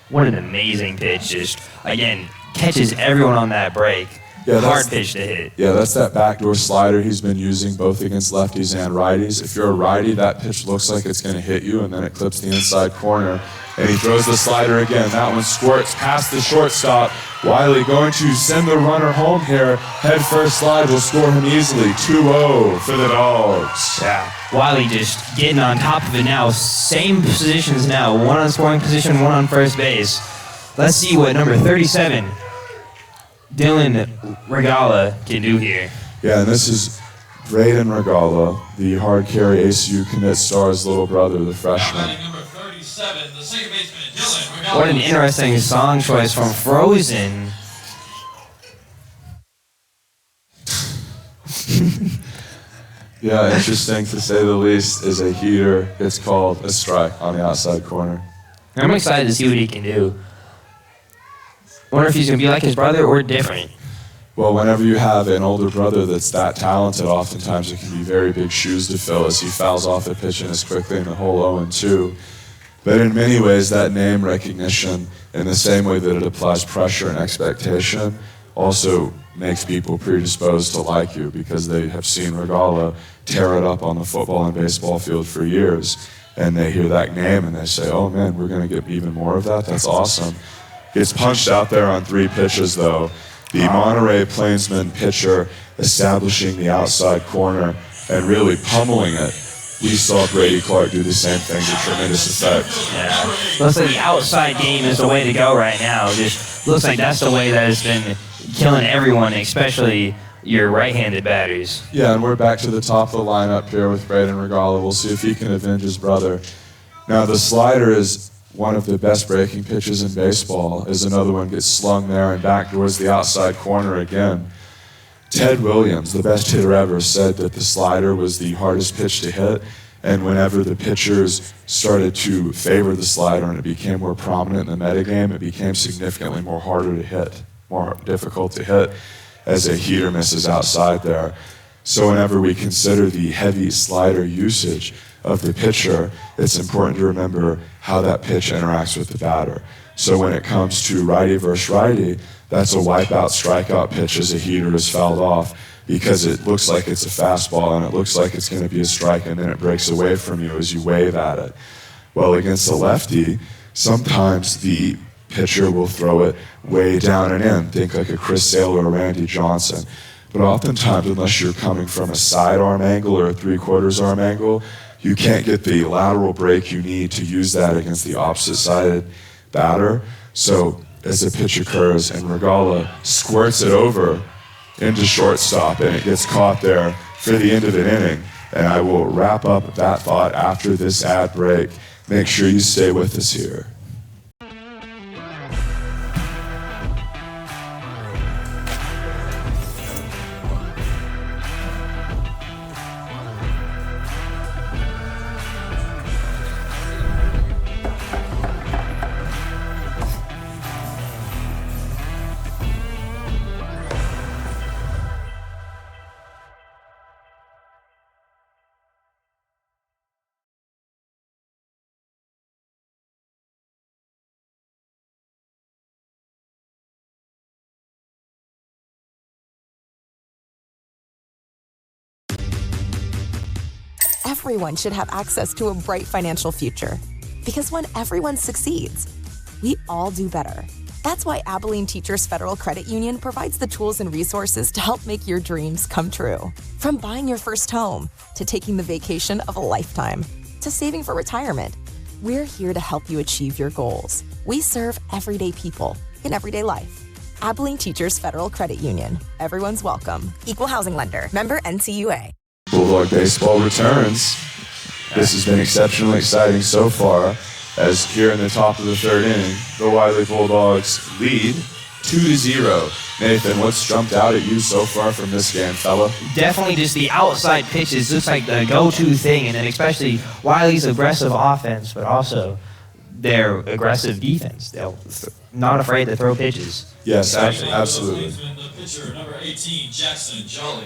What an amazing pitch. Just, again, catches everyone on that break. Yeah, hard pitch to hit. Yeah, that's that backdoor slider he's been using both against lefties and righties. If you're a righty, that pitch looks like it's going to hit you, and then it clips the inside corner. And he throws the slider again. That one squirts past the shortstop. Wylie going to send the runner home here. Head first slide will score him easily. 2-0 for the Dogs. Yeah, Wylie just getting on top of it now. Same positions now. 1 on scoring position, 1 on first base. Let's see what number 37, Dylan Regala, can do here. Yeah, and this is Braden Regala, the hard carry ACU commit star's little brother, the freshman. Number 37, the second baseman, Dylan Regala. What an interesting song choice from Frozen. Yeah, interesting to say the least, is a heater. It's called a strike on the outside corner. I'm excited to see what he can do. Wonder if he's going to be like his brother or different. Well, whenever you have an older brother that's that talented, oftentimes it can be very big shoes to fill as he fouls off a pitch in as quickly in the whole 0-2. But in many ways, that name recognition, in the same way that it applies pressure and expectation, also makes people predisposed to like you because they have seen Regala tear it up on the football and baseball field for years. And they hear that name and they say, oh man, we're going to get even more of that? That's awesome. Gets punched out there on 3 pitches, though. The Monterey Plainsman pitcher establishing the outside corner and really pummeling it. We saw Brady Clark do the same thing to tremendous effect. Yeah. Looks like the outside game is the way to go right now. Just looks like that's the way that has been killing everyone, especially your right-handed batters. Yeah, and we're back to the top of the lineup here with Braden Regala. We'll see if he can avenge his brother. Now, the slider is one of the best breaking pitches in baseball, as another one gets slung there and backdoors the outside corner again. Ted Williams, the best hitter ever, said that the slider was the hardest pitch to hit, and whenever the pitchers started to favor the slider and it became more prominent in the metagame, it became significantly more harder to hit, more difficult to hit, as a heater misses outside there. So whenever we consider the heavy slider usage of the pitcher, it's important to remember how that pitch interacts with the batter. So when it comes to righty versus righty, that's a wipeout strikeout pitch as a heater is fouled off because it looks like it's a fastball and it looks like it's going to be a strike and then it breaks away from you as you wave at it. Well, against the lefty, sometimes the pitcher will throw it way down and in. Think like a Chris Sale or a Randy Johnson. But oftentimes, unless you're coming from a sidearm angle or a 3/4 arm angle, you can't get the lateral break you need to use that against the opposite-sided batter. So as the pitch occurs and Regala squirts it over into shortstop and it gets caught there for the end of an inning. And I will wrap up that thought after this ad break. Make sure you stay with us here. Everyone should have access to a bright financial future. Because when everyone succeeds, we all do better. That's why Abilene Teachers Federal Credit Union provides the tools and resources to help make your dreams come true. From buying your first home, to taking the vacation of a lifetime, to saving for retirement, we're here to help you achieve your goals. We serve everyday people in everyday life. Abilene Teachers Federal Credit Union. Everyone's welcome. Equal housing lender. Member NCUA. Bulldog baseball returns. This has been exceptionally exciting so far, as here in the top of the third inning, the Wylie Bulldogs lead 2-0. Nathan, what's jumped out at you so far from this game, fella? Definitely just the outside pitches looks like the go-to thing, and then especially Wylie's aggressive offense, but also their aggressive defense. They're not afraid to throw pitches. Yes, absolutely. The pitcher, number 18, Jackson Jolly.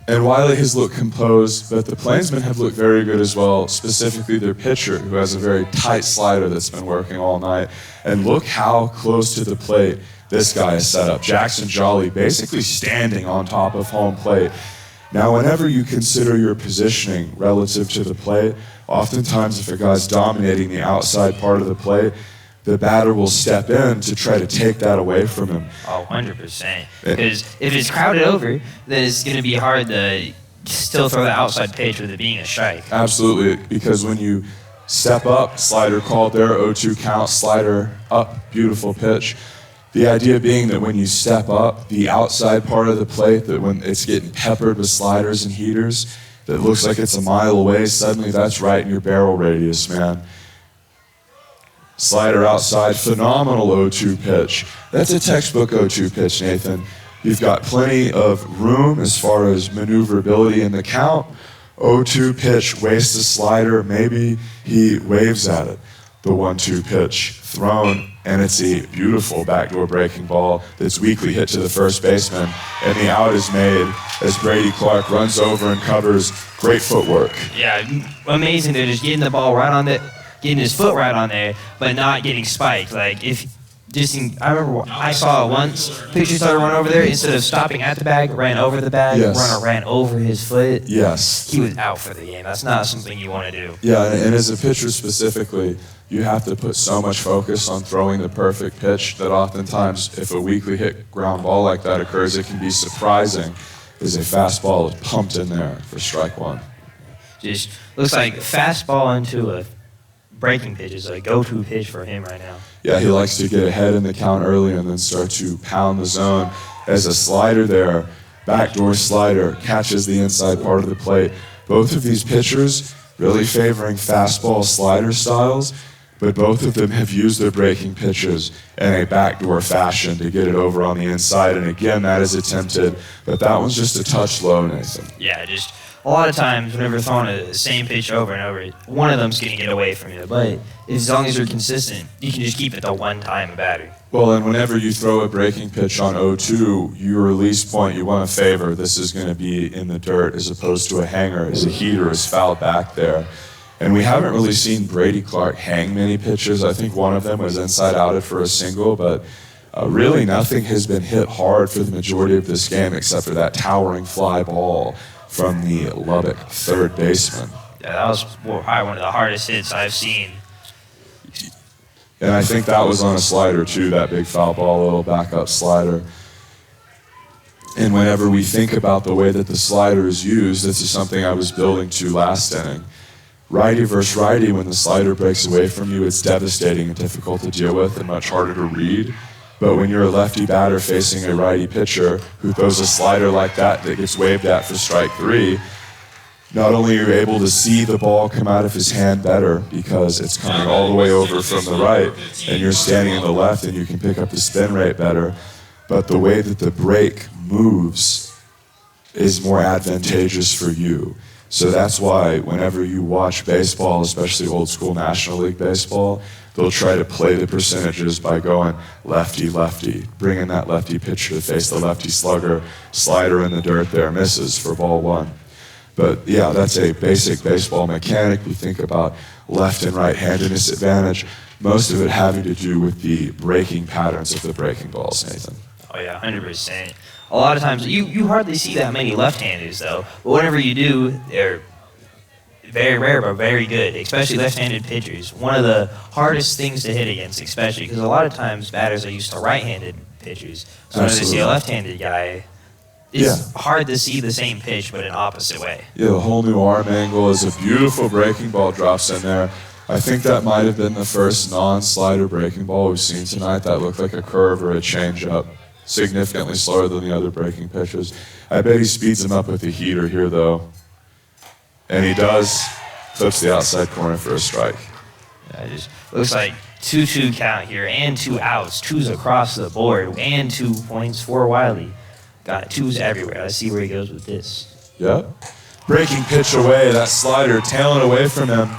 And Wylie has looked composed, but the Plainsmen have looked very good as well, specifically their pitcher, who has a very tight slider that's been working all night. And look how close to the plate this guy is set up. Jackson Jolly basically standing on top of home plate. Now, whenever you consider your positioning relative to the plate, oftentimes if a guy's dominating the outside part of the plate, the batter will step in to try to take that away from him. Oh, 100%. Because if it's crowded over, then it's going to be hard to still throw the outside pitch with it being a strike. Absolutely, because when you step up, slider called there, 0-2 count, slider up, beautiful pitch. The idea being that when you step up, the outside part of the plate, that when it's getting peppered with sliders and heaters, that looks like it's a mile away, suddenly that's right in your barrel radius, man. Slider outside, phenomenal 0-2 pitch. That's a textbook 0-2 pitch, Nathan. You've got plenty of room as far as maneuverability in the count. 0-2 pitch, wastes a slider, maybe he waves at it. The 1-2 pitch thrown, and it's a beautiful backdoor breaking ball that's weakly hit to the first baseman, and the out is made as Brady Clark runs over and covers. Great footwork. Yeah, amazing. They're just getting the ball right on it, getting his foot right on there, but not getting spiked. Like, I remember I saw it once. Pitcher started to run over there. Instead of stopping at the bag, ran over the bag. Yes. Runner ran over his foot. Yes. He was out for the game. That's not something you want to do. Yeah, and as a pitcher specifically, you have to put so much focus on throwing the perfect pitch that oftentimes if a weakly hit ground ball like that occurs, it can be surprising as a fastball is pumped in there for strike one. Just looks like fastball into a breaking pitch is a go-to pitch for him right now. Yeah, he likes to get ahead in the count early and then start to pound the zone. As a slider there, backdoor slider, catches the inside part of the plate. Both of these pitchers really favoring fastball slider styles, but both of them have used their breaking pitches in a backdoor fashion to get it over on the inside. And again, that is attempted, but that one's just a touch low, Nathan. Yeah, just a lot of times whenever throwing the same pitch over and over, one of them's going to get away from you. But as long as you're consistent, you can just keep it the one time a batter. Well, and whenever you throw a breaking pitch on 0-2, your release point you want to favor. This is going to be in the dirt as opposed to a hanger, as a heater is fouled back there. And we haven't really seen Brady Clark hang many pitches. I think one of them was inside outed for a single, but really nothing has been hit hard for the majority of this game except for that towering fly ball from the Lubbock third baseman. Yeah, that was probably one of the hardest hits I've seen. And I think that was on a slider too, that big foul ball, a little backup slider. And whenever we think about the way that the slider is used, this is something I was building to last inning. Righty versus righty, when the slider breaks away from you, it's devastating and difficult to deal with and much harder to read. But when you're a lefty batter facing a righty pitcher who throws a slider like that gets waved at for strike three, not only are you able to see the ball come out of his hand better because it's coming all the way over from the right and you're standing in the left and you can pick up the spin rate better, but the way that the break moves is more advantageous for you. So that's why whenever you watch baseball, especially old school National League baseball, they'll try to play the percentages by going lefty-lefty, bringing that lefty pitcher to face the lefty slugger, slider in the dirt there, misses for ball one. But yeah, that's a basic baseball mechanic. We think about left and right-handedness advantage, most of it having to do with the breaking patterns of the breaking balls, Nathan. Oh yeah, 100%. A lot of times, you hardly see that many left-handers though, but whenever you do, they're very rare, but very good, especially left-handed pitchers. One of the hardest things to hit against, especially because a lot of times batters are used to right-handed pitchers. So when they see a left-handed guy, it's hard to see the same pitch, but an opposite way. Yeah, the whole new arm angle is a beautiful breaking ball drops in there. I think that might have been the first non-slider breaking ball we've seen tonight that looked like a curve or a changeup, significantly slower than the other breaking pitches. I bet he speeds him up with the heater here, though. And he does. Clips the outside corner for a strike. Yeah, it just looks like 2-2 count here and 2 outs. 2s across the board and 2 points for Wylie. Got 2s everywhere. Let's see where he goes with this. Yep. Breaking pitch away. That slider tailing away from him.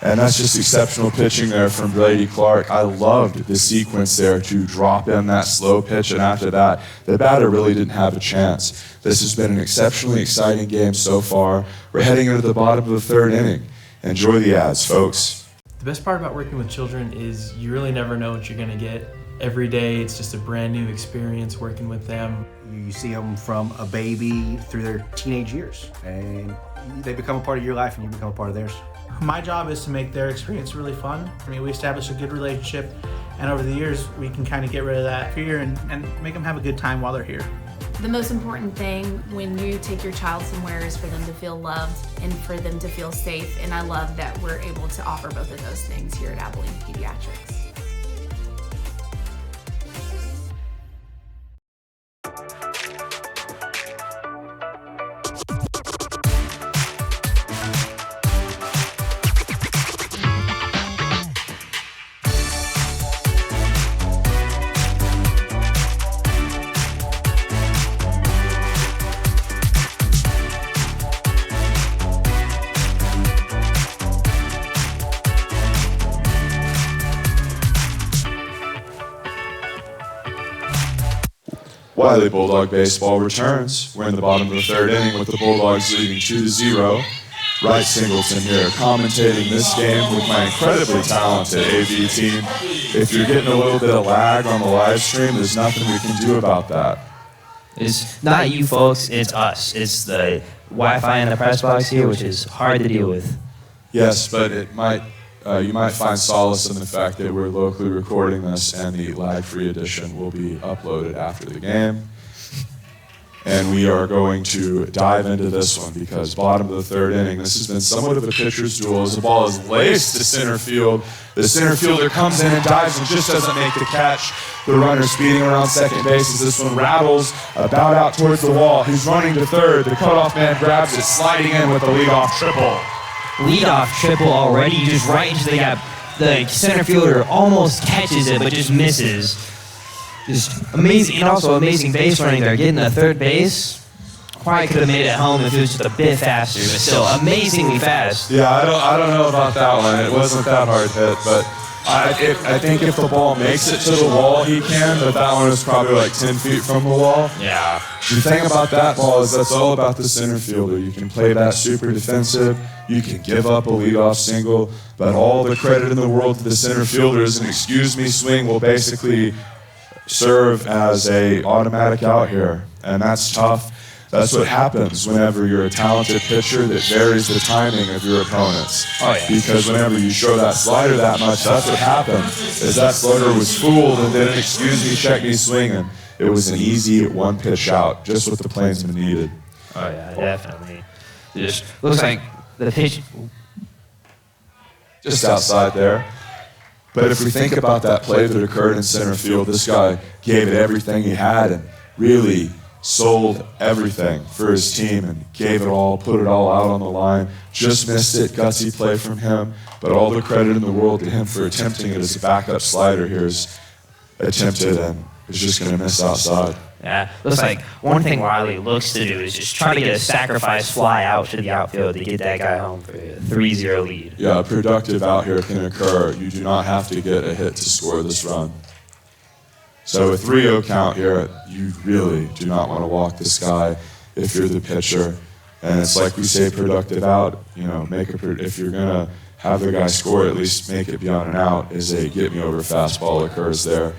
And that's just exceptional pitching there from Brady Clark. I loved the sequence there to drop in that slow pitch, and after that, the batter really didn't have a chance. This has been an exceptionally exciting game so far. We're heading into the bottom of the third inning. Enjoy the ads, folks. The best part about working with children is you really never know what you're going to get. Every day, it's just a brand new experience working with them. You see them from a baby through their teenage years, and they become a part of your life and you become a part of theirs. My job is to make their experience really fun. I mean, we establish a good relationship, and over the years, we can kind of get rid of that fear and make them have a good time while they're here. The most important thing when you take your child somewhere is for them to feel loved and for them to feel safe, and I love that we're able to offer both of those things here at Abilene Pediatrics. Wylie Bulldog baseball returns. We're in the bottom of the third inning with the Bulldogs leading 2-0. Wright Singleton here, commentating this game with my incredibly talented AV team. If you're getting a little bit of lag on the live stream, there's nothing we can do about that. It's not you folks, it's us. It's the Wi-Fi in the press box here, which is hard to deal with. Yes, but it might you might find solace in the fact that we're locally recording this and the lag-free edition will be uploaded after the game. And we are going to dive into this one because bottom of the third inning, this has been somewhat of a pitcher's duel as the ball is laced to center field. The center fielder comes in and dives and just doesn't make the catch. The runner speeding around second base as this one rattles about out towards the wall. He's running to third. The cutoff man grabs it, sliding in with the leadoff triple. Leadoff triple already, just right into the gap. The center fielder almost catches it, but just misses. Just amazing, and also amazing base running there. Getting to third base, probably could have made it home if it was just a bit faster, but still amazingly fast. Yeah, I don't know about that one. It wasn't that hard hit, but I think if the ball makes it to the wall, he can, but that one is probably like 10 feet from the wall. Yeah. The thing about that ball is that's all about the center fielder. You can play that super defensive, you can give up a leadoff single, but all the credit in the world to the center fielders, and excuse me swing will basically serve as a automatic out here, and that's tough. That's what happens whenever you're a talented pitcher that varies the timing of your opponents. Oh, yeah. Because whenever you show that slider that much, that's what happened. Is that slider was fooled and didn't excuse me, check me swinging. It was an easy one pitch out, just what the Plainsmen needed. Oh yeah, definitely. It just looks like the pitch just outside there. But if we think about that play that occurred in center field, this guy gave it everything he had and really sold everything for his team and gave it all, put it all out on the line. Just missed it, gutsy play from him, but all the credit in the world to him for attempting it as a backup slider here is attempted and is just going to miss outside. Yeah, looks like one thing Wylie looks to do is just try to get a sacrifice fly out to the outfield to get that guy home for a 3-0 lead. Yeah, a productive out here can occur. You do not have to get a hit to score this run. So a 3-0 count here, you really do not want to walk this guy if you're the pitcher. And it's like we say, productive out. You know, if you're going to have the guy score, at least make it beyond an out as a get-me-over fastball occurs there.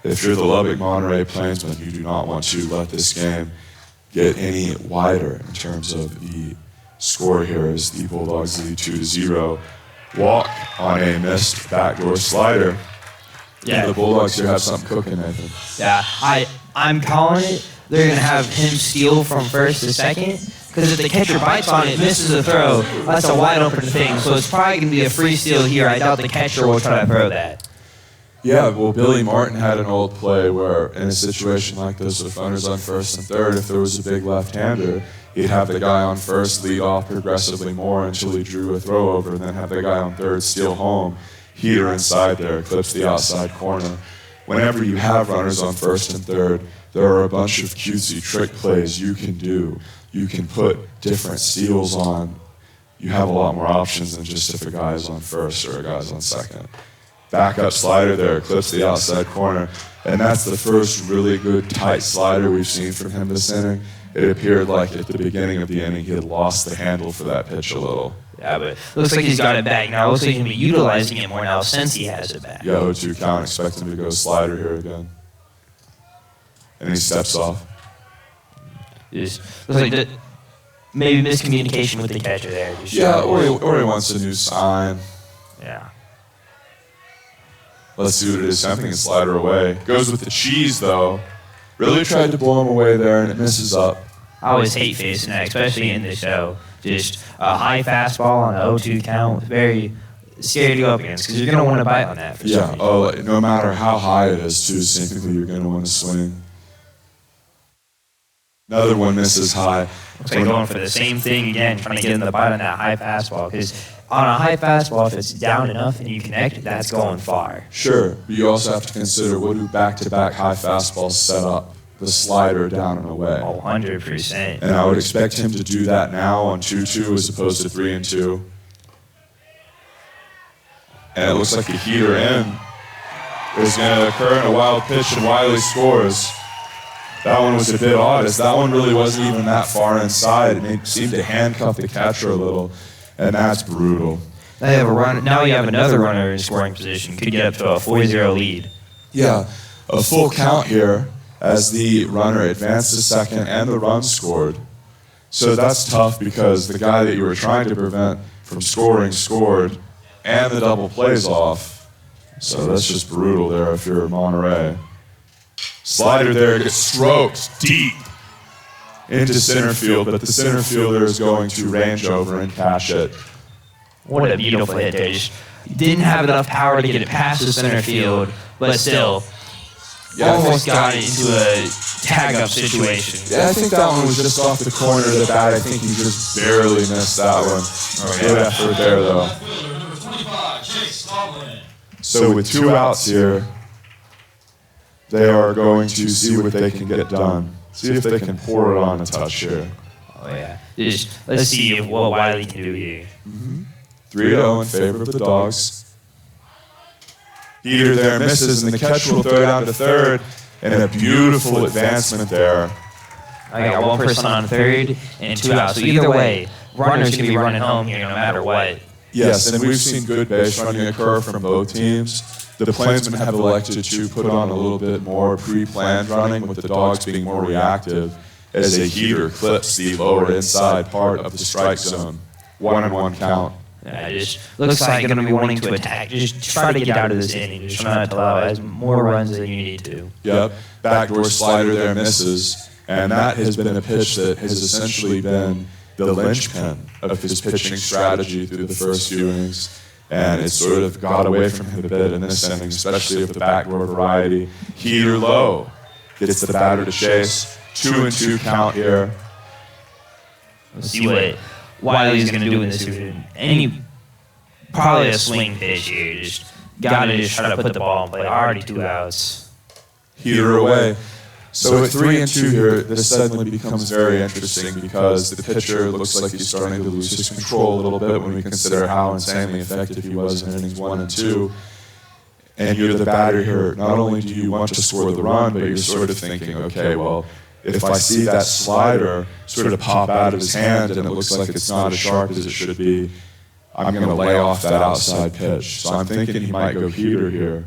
If you're the Lubbock Monterey Plainsmen, you do not want to let this game get any wider in terms of the Score here is the Bulldogs lead 2-0. Walk on a missed backdoor slider. Yeah. The Bulldogs here have something cooking, Nathan. Yeah, I'm calling it. They're going to have him steal from first to second, because if the catcher bites on it, misses a throw, that's a wide open thing. So it's probably going to be a free steal here. I doubt the catcher will try to throw that. Yeah, well, Billy Martin had an old play where, in a situation like this with runners on first and third, if there was a big left-hander, he'd have the guy on first lead off progressively more until he drew a throw over, and then have the guy on third steal home. Heater inside there, clips the outside corner. Whenever you have runners on first and third, there are a bunch of cutesy trick plays you can do. You can put different steals on. You have a lot more options than just if a guy is on first or a guy's on second. Backup slider there, clips the outside corner. And that's the first really good tight slider we've seen from him this inning. It appeared like at the beginning of the inning he had lost the handle for that pitch a little. Yeah, but looks like he's got it back now. Looks like he's going to be utilizing it more now since he has it back. Yeah, 0-2 count. Expect him to go slider here again. And he steps off. Just looks like maybe miscommunication with the catcher there. Yeah, or he wants a new sign. Yeah. Let's see what it is. Attempting a slider away. Goes with the cheese, though. Really tried to blow him away there, and it misses up. I always hate facing that, especially in the show. Just a high fastball on an 0-2 count. Very scary to go up against, because you're going to want to bite on that. For some reason. No matter how high it is, too, typically you're going to want to swing. Another one misses high. Looks like going for the same thing again, trying to get in the bite on that high fastball. Because on a high fastball, if it's down enough and you connect, that's going far. Sure, but you also have to consider what do back-to-back high fastballs set up? The slider down and away. 100%. And I would expect him to do that now on 2-2 as opposed to 3-2. And it looks like the heater in is going to occur in a wild pitch, and Wylie scores. That one was a bit odd, as that one really wasn't even that far inside. It seemed to handcuff the catcher a little, and that's brutal. Now you have another runner in scoring position. Could get up to a 4-0 lead. Yeah, a full count here as the runner advanced to second and the run scored. So that's tough because the guy that you were trying to prevent from scoring scored, and the double plays off. So that's just brutal there if you're Monterey. Slider there gets stroked deep into center field, but the center fielder is going to range over and catch it. What a beautiful hit there. Just didn't have enough power to get it past the center field, but still almost got it into a tag-up situation. Yeah, I think that one was just off the corner of the bat. I think he just barely missed that one. Good effort there, though. So with 2 outs here, they are going to see what they can get done. See if they can pour it on a touch here. Oh, yeah. Let's see what Wylie can do here. 3-0 in favor of the Dogs. Heater there misses, and the catcher will throw down to third, and a beautiful advancement there. I got one person on third and 2 outs. So either way, runners can be running home here no matter what. Yes, and we've seen good base running occur from both teams. The Plainsmen have elected to put on a little bit more pre-planned running, with the Dogs being more reactive as a heater clips the lower inside part of the strike zone. 1-1 count. Yeah, just looks like you're going to be wanting to attack. Just try to get out of this inning. Just try not to allow as more runs than you need to. Yep, backdoor slider there misses, and that has been a pitch that has essentially been the linchpin of his pitching strategy through the first few innings. And it sort of got away from him a bit in this inning, especially with the backdoor variety. Heater low gets the batter to chase. 2-2 count here. Let's see what Wylie's going to do in this situation. Probably a swing pitch here. Just got to just try to put the ball in play. Already 2 outs. Heater away. So at 3-2 here, this suddenly becomes very interesting because the pitcher looks like he's starting to lose his control a little bit when we consider how insanely effective he was in innings 1 and 2. And you're the batter here. Not only do you want to score the run, but you're sort of thinking, okay, well, if I see that slider sort of pop out of his hand and it looks like it's not as sharp as it should be, I'm going to lay off that outside pitch. So I'm thinking he might go heater here.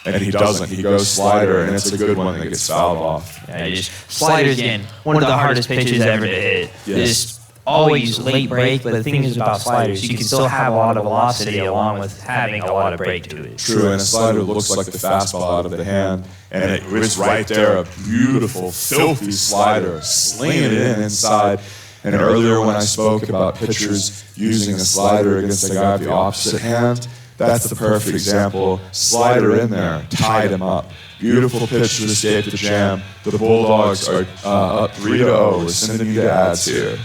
And he doesn't. He goes slider, and it's a good one that gets fouled off. Yeah, just sliders again. One of the hardest pitches ever to hit. Yes. always late break, but the thing is about sliders, you can still have a lot of velocity along with having a lot of break to it. True, and a slider looks like the fastball out of the hand, and it was right there, a beautiful, filthy slider, slinging it inside. And earlier when I spoke about pitchers using a slider against a guy with the opposite hand, that's the perfect example. Slider in there, tied him up. Beautiful pitch to escape the jam. The Bulldogs are up 3-0. We're sending you to ads here.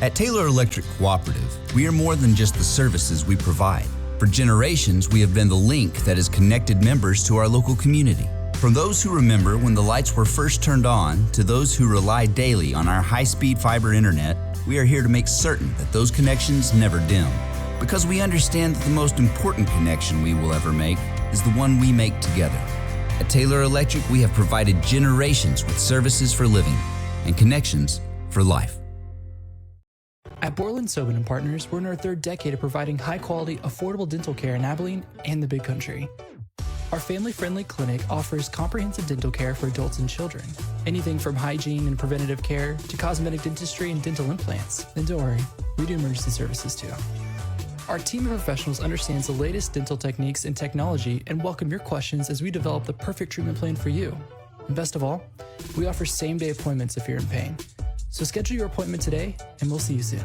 At Taylor Electric Cooperative, we are more than just the services we provide. For generations, we have been the link that has connected members to our local community. From those who remember when the lights were first turned on to those who rely daily on our high-speed fiber internet, we are here to make certain that those connections never dim. Because we understand that the most important connection we will ever make is the one we make together. At Taylor Electric, we have provided generations with services for living and connections for life. At Borland Sobin & Partners, we're in our third decade of providing high-quality, affordable dental care in Abilene and the Big Country. Our family-friendly clinic offers comprehensive dental care for adults and children. Anything from hygiene and preventative care to cosmetic dentistry and dental implants. And don't worry, we do emergency services too. Our team of professionals understands the latest dental techniques and technology and welcome your questions as we develop the perfect treatment plan for you. And best of all, we offer same-day appointments if you're in pain. So schedule your appointment today, and we'll see you soon.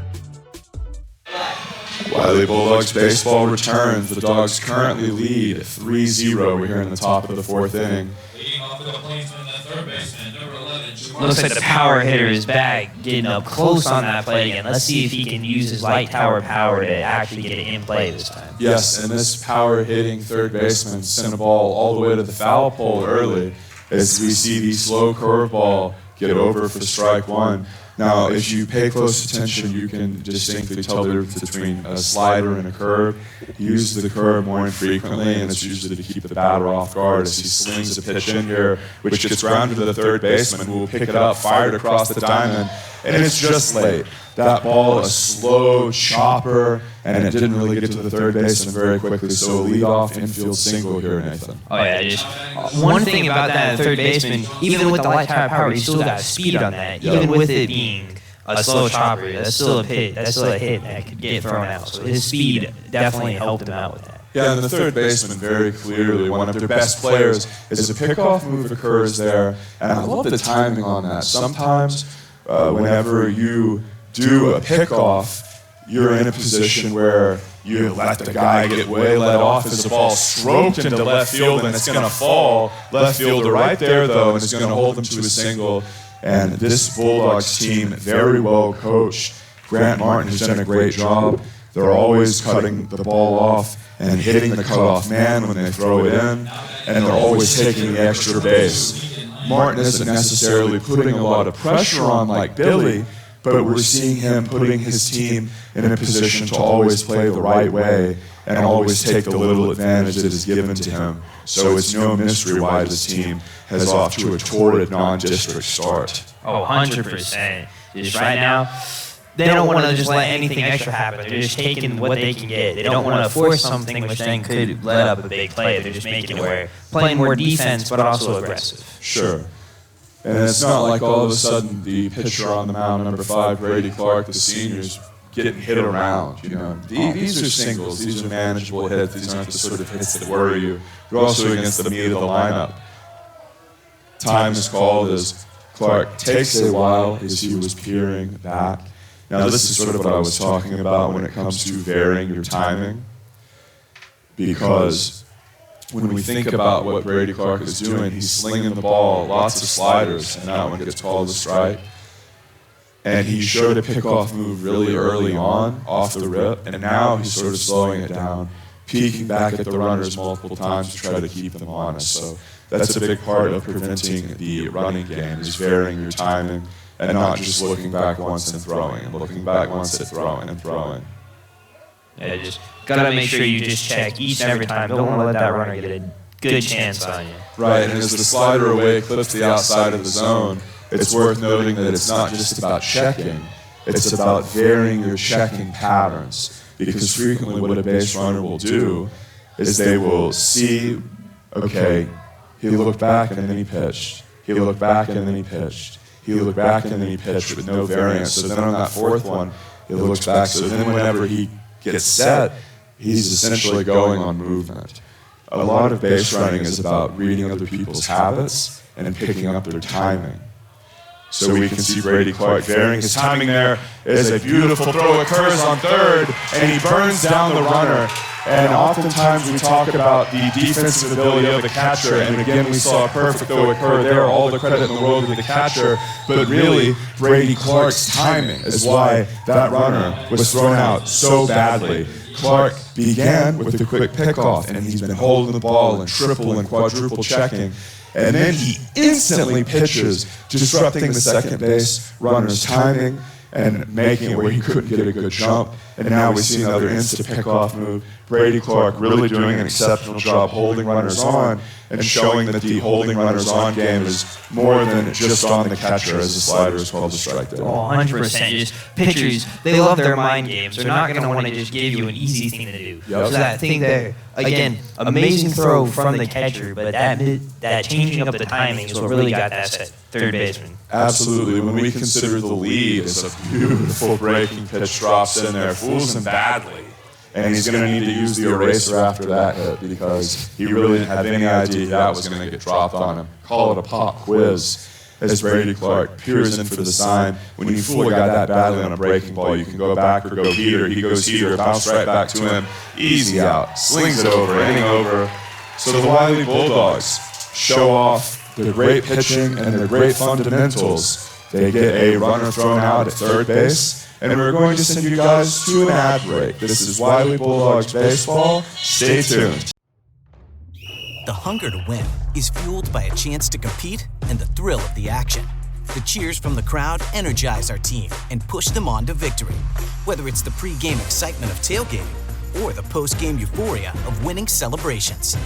Wylie Bulldogs baseball returns. The Dogs currently lead 3-0. We're here in the top of the fourth inning. Leading off with the Plainsman, the third baseman, number 11. Looks like the power hitter is back, getting up close on that play again. Let's see if he can use his light tower power to actually get it in play this time. Yes, and this power-hitting third baseman sent a ball all the way to the foul pole early as we see the slow curveball get over for strike one. Now, if you pay close attention, you can distinctly tell the difference between a slider and a curve. He uses the curve more infrequently, and it's usually to keep the batter off guard as he slings a pitch in here, which gets grounded to the third baseman, who will pick it up, fire it across the diamond, and it's just late. That ball, a slow chopper, and it didn't really get to the third baseman very quickly, so a leadoff infield single here, Nathan. Oh yeah, just one thing about that third baseman, even with the light tower power, he still got speed on that. Even with it being a slow chopper, that's still a hit. That's still a hit that could get thrown out. So his speed definitely helped him out with that. Yeah, and the third baseman, very clearly, one of their best players, is a pickoff move occurs there, and I love the timing on that. Sometimes, whenever you do a pickoff, you're in a position where you let the guy get way let off as the ball stroked into left field, and it's going to fall. Left fielder right there, though, and is going to hold him to a single. And this Bulldogs team, very well coached. Grant Martin has done a great job. They're always cutting the ball off and hitting the cutoff man when they throw it in, and they're always taking the extra base. Martin isn't necessarily putting a lot of pressure on like Billy, but we're seeing him putting his team in a position to always play the right way and always take the little advantage that is given to him. So it's no mystery why this team has off to a torrid non-district start. Oh, 100%. Just right now, they don't want to just let anything extra happen. They're just taking what they can get. They don't want to force something which then could let up a big play. They're just making it where playing more defense but also aggressive. Sure. And it's not like all of a sudden the pitcher on the mound, number 5, Brady Clark, the senior's getting hit around. You know, these are singles. These are manageable hits. These aren't the sort of hits that worry you. You're also against the meat of the lineup. Time is called as Clark takes a while as he was peering back. Now, this is sort of what I was talking about when it comes to varying your timing, because when we think about what Brady Clark is doing, he's slinging the ball, lots of sliders, and that one gets called a strike. And he showed a pickoff move really early on, off the rip, and now he's sort of slowing it down, peeking back at the runners multiple times to try to keep them honest. So that's a big part of preventing the running game, is varying your timing and not just looking back once and throwing, and looking back once and throwing and throwing. Yeah, just gotta make sure you just check each and every time. Don't want to let that runner get a good chance on you. Right, and as the slider away clips the outside of the zone, it's worth noting that it's not just about checking, it's about varying your checking patterns. Because frequently what a base runner will do is they will see, okay, He looked back and then he pitched. He looked back and then he pitched. He looked back and then he pitched with no variance. So then on that fourth one, he looks back. So then whenever he gets set, he's essentially going on movement. A lot of base running is about reading other people's habits and picking up their timing. So we can see Brady Clark varying his timing there as a beautiful throw occurs on third, and he burns down the runner. And oftentimes we talk about the defensive ability of the catcher, and again we saw a perfect throw occur there, all the credit in the world to the catcher, but really Brady Clark's timing is why that runner was thrown out so badly. Clark began with the quick pickoff, and he's been holding the ball and triple and quadruple checking. And then he instantly pitches, disrupting the second base runner's timing and making it where he couldn't get a good jump. And now we see another instant pickoff move. Brady Clark really doing an exceptional job holding runners on and showing that the holding runners on game is more than just on the catcher, as the slider is called the strike down. Oh, 100%. Just pitchers, they love their mind games. They're not going to want to just give you an easy thing to do. Yep. So that thing there, again, amazing throw from the catcher, but that changing up the timing is what really got that set third baseman. Absolutely. When we consider the lead as a beautiful breaking pitch drops in there, fools him badly. And he's going to need to use the eraser after that hit because he really didn't have any idea that was going to get dropped on him. Call it a pop quiz as Brady Clark peers in for the sign. When you fool a guy that badly on a breaking ball, you can go back or go heater. He goes heater, bounce right back to him, easy out, slings it over, inning over. So the Wylie Bulldogs show off their great pitching and their great fundamentals. They get a runner thrown out at third base. And we're going to send you guys to an ad break. This is Wylie Bulldogs Baseball. Stay tuned. The hunger to win is fueled by a chance to compete and the thrill of the action. The cheers from the crowd energize our team and push them on to victory. Whether it's the pre-game excitement of tailgating or the post-game euphoria of winning celebrations,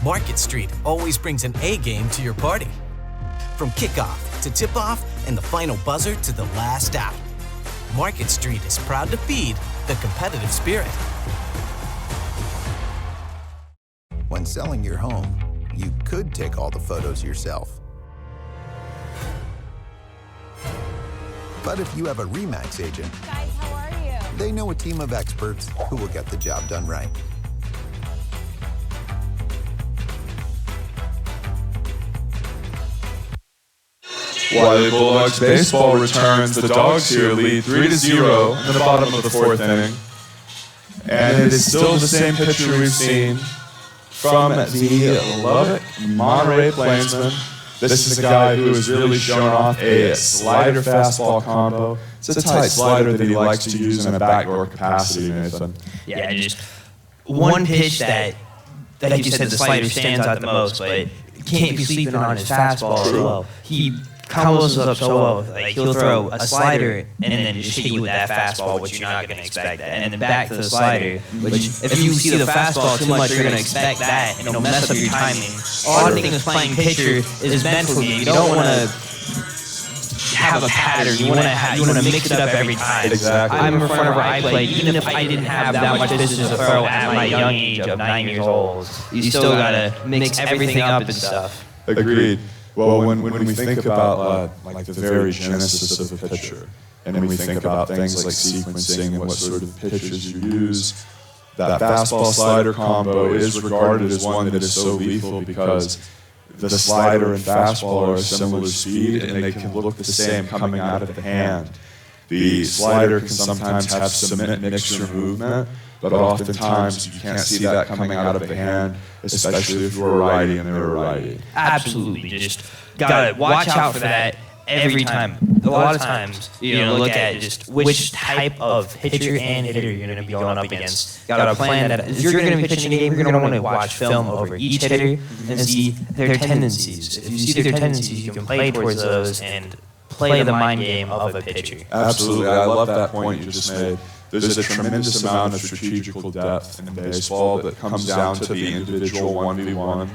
Market Street always brings an A-game to your party. From kickoff to tip-off and the final buzzer to the last out, Market Street is proud to feed the competitive spirit. When selling your home, you could take all the photos yourself. But if you have a RE/MAX agent, guys, how are you? They know a team of experts who will get the job done right. Wylie Bulldogs Baseball returns. The Dogs here lead 3-0 in the bottom of the fourth inning. And it is still the same pitcher we've seen from the Lubbock Monterey Plainsman. This is a guy who has really shown off a slider fastball combo. It's a tight slider that he likes to use in a backdoor capacity, Nathan. Yeah, just one pitch that like you said, the slider stands out the most, but can't be sleeping on his fastball as well. He combos up so well. Like he'll throw a slider and then just hit you with that fastball, which you're not going to expect that. And then back to the slider, which if you see the fastball too much, you're going to expect that, and it'll mess up your timing. All I think is playing pitcher is mental game. You don't want to have a pattern. You want to mix it up every time. Exactly. I'm a front runner. I played. Even if I didn't have that much business to throw at my young age of 9 years old, you still got to mix everything up and stuff. Agreed. Well, when we think about like the very genesis of a pitcher, and we think about things like sequencing and what sort of pitches you use, that fastball-slider combo is regarded as one that is so lethal because the slider and fastball are a similar speed, and they can look the same coming out of the hand. The slider can sometimes have some mixture movement, but oftentimes you can't see that coming out of the hand, especially if you're a righty and they're a righty. Absolutely. Just gotta watch out for that every time. A lot of times, look at just which type of pitcher and hitter you're going to be going up against. Gotta plan that. If you're going to be pitching a game, you're going to want to watch film over each hitter and see their tendencies. If you see their tendencies, you can play towards those and play the mind game of a pitcher. Absolutely. I love that point you just made. There's a tremendous amount of strategical depth in baseball that comes down to the individual 1v1.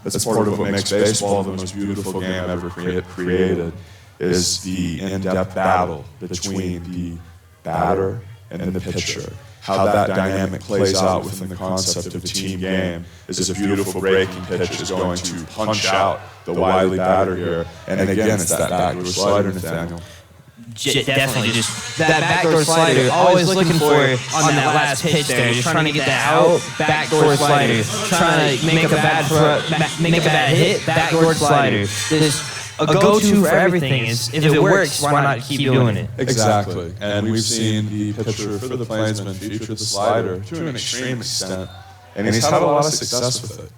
That's part of what makes baseball the most beautiful game ever created, is the in-depth battle between the batter and the pitcher. how that dynamic plays out within the concept of a team game is a beautiful breaking pitch is going to punch out the Wylie batter here. And again, it's that backdoor slider, Nathaniel. Definitely just that backdoor slider, always looking for it on that last pitch there, just trying to get that out, backdoor slider, trying to make a bad hit, backdoor slider. Just a go-to for everything is, if it works, why not keep doing it? Exactly. And we've seen the pitcher for the Plainsmen feature the slider to an extreme extent, and he's had a lot of success with it.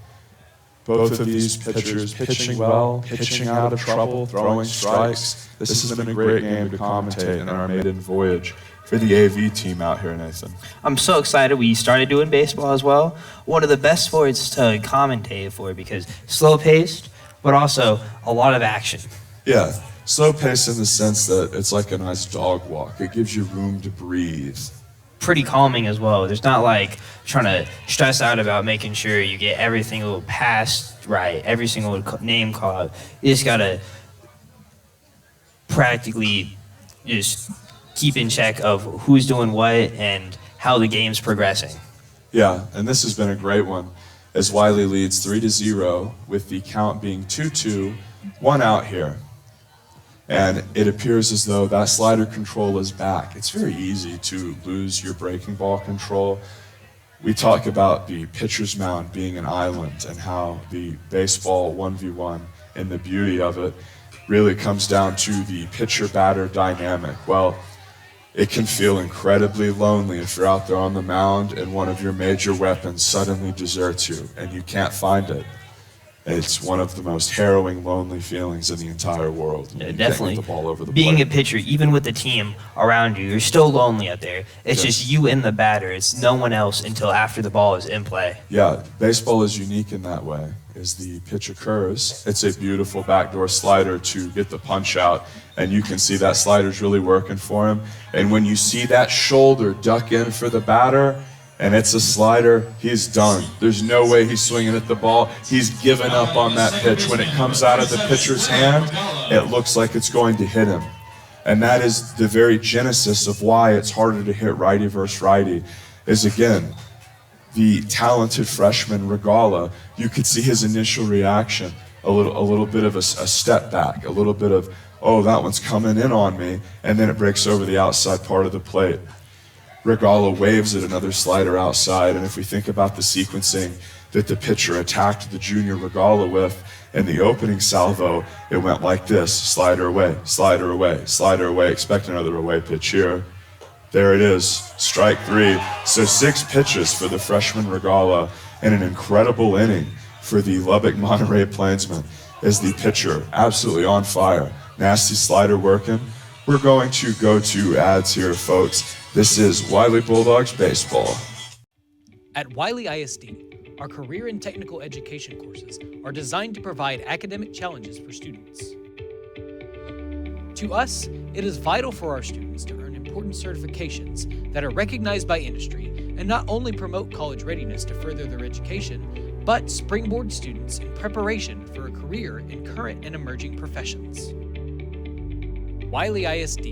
Both of these pitchers pitching well, pitching out of trouble, throwing strikes. This has been a great game to commentate in our maiden voyage for the AV team out here, Nathan. I'm so excited we started doing baseball as well. One of the best sports to commentate for because slow-paced, but also a lot of action. Yeah, slow pace in the sense that it's like a nice dog walk. It gives you room to breathe. Pretty calming as well. There's not like trying to stress out about making sure you get every single pass right, every single name call. You just gotta practically just keep in check of who's doing what and how the game's progressing. Yeah, and this has been a great one as Wylie leads 3-0 with the count being 2-2, 1 out here. And it appears as though that slider control is back. It's very easy to lose your breaking ball control. We talk about the pitcher's mound being an island and how the baseball 1v1 and the beauty of it really comes down to the pitcher-batter dynamic. Well, it can feel incredibly lonely if you're out there on the mound and one of your major weapons suddenly deserts you and you can't find it. It's one of the most harrowing, lonely feelings in the entire world. Yeah, definitely. The ball over the Being plate. a pitcher, even with the team around you, you're still lonely out there. It's just you and the batter. It's no one else until after the ball is in play. Yeah, baseball is unique in that way. As the pitch occurs, it's a beautiful backdoor slider to get the punch out, and you can see that slider's really working for him. And when you see that shoulder duck in for the batter, and it's a slider, he's done. There's no way he's swinging at the ball. He's given up on that pitch. When it comes out of the pitcher's hand, it looks like it's going to hit him. And that is the very genesis of why it's harder to hit righty versus righty, is again, the talented freshman Regala, you could see his initial reaction, a little bit of a step back, a little bit of, oh, that one's coming in on me, and then it breaks over the outside part of the plate. Regala waves at another slider outside, and if we think about the sequencing that the pitcher attacked the junior Regala with in the opening salvo, it went like this: slider away, slider away, slider away, expect another away pitch here. There it is, strike 3. So 6 pitches for the freshman Regala, and an incredible inning for the Lubbock Monterey Plainsmen as the pitcher absolutely on fire. Nasty slider working. We're going to go to ads here, folks. This is Wylie Bulldogs Baseball. At Wylie ISD, our career and technical education courses are designed to provide academic challenges for students. To us, it is vital for our students to earn important certifications that are recognized by industry and not only promote college readiness to further their education, but springboard students in preparation for a career in current and emerging professions. Wylie ISD,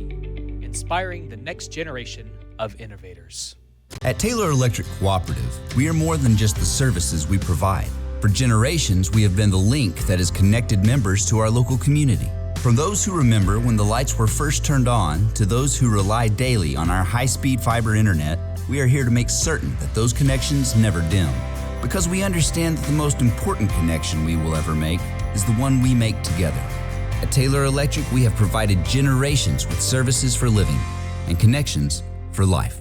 inspiring the next generation of innovators. At Taylor Electric Cooperative, we are more than just the services we provide. For generations, we have been the link that has connected members to our local community. From those who remember when the lights were first turned on to those who rely daily on our high-speed fiber internet, we are here to make certain that those connections never dim. Because we understand that the most important connection we will ever make is the one we make together. At Taylor Electric, we have provided generations with services for living and connections for life.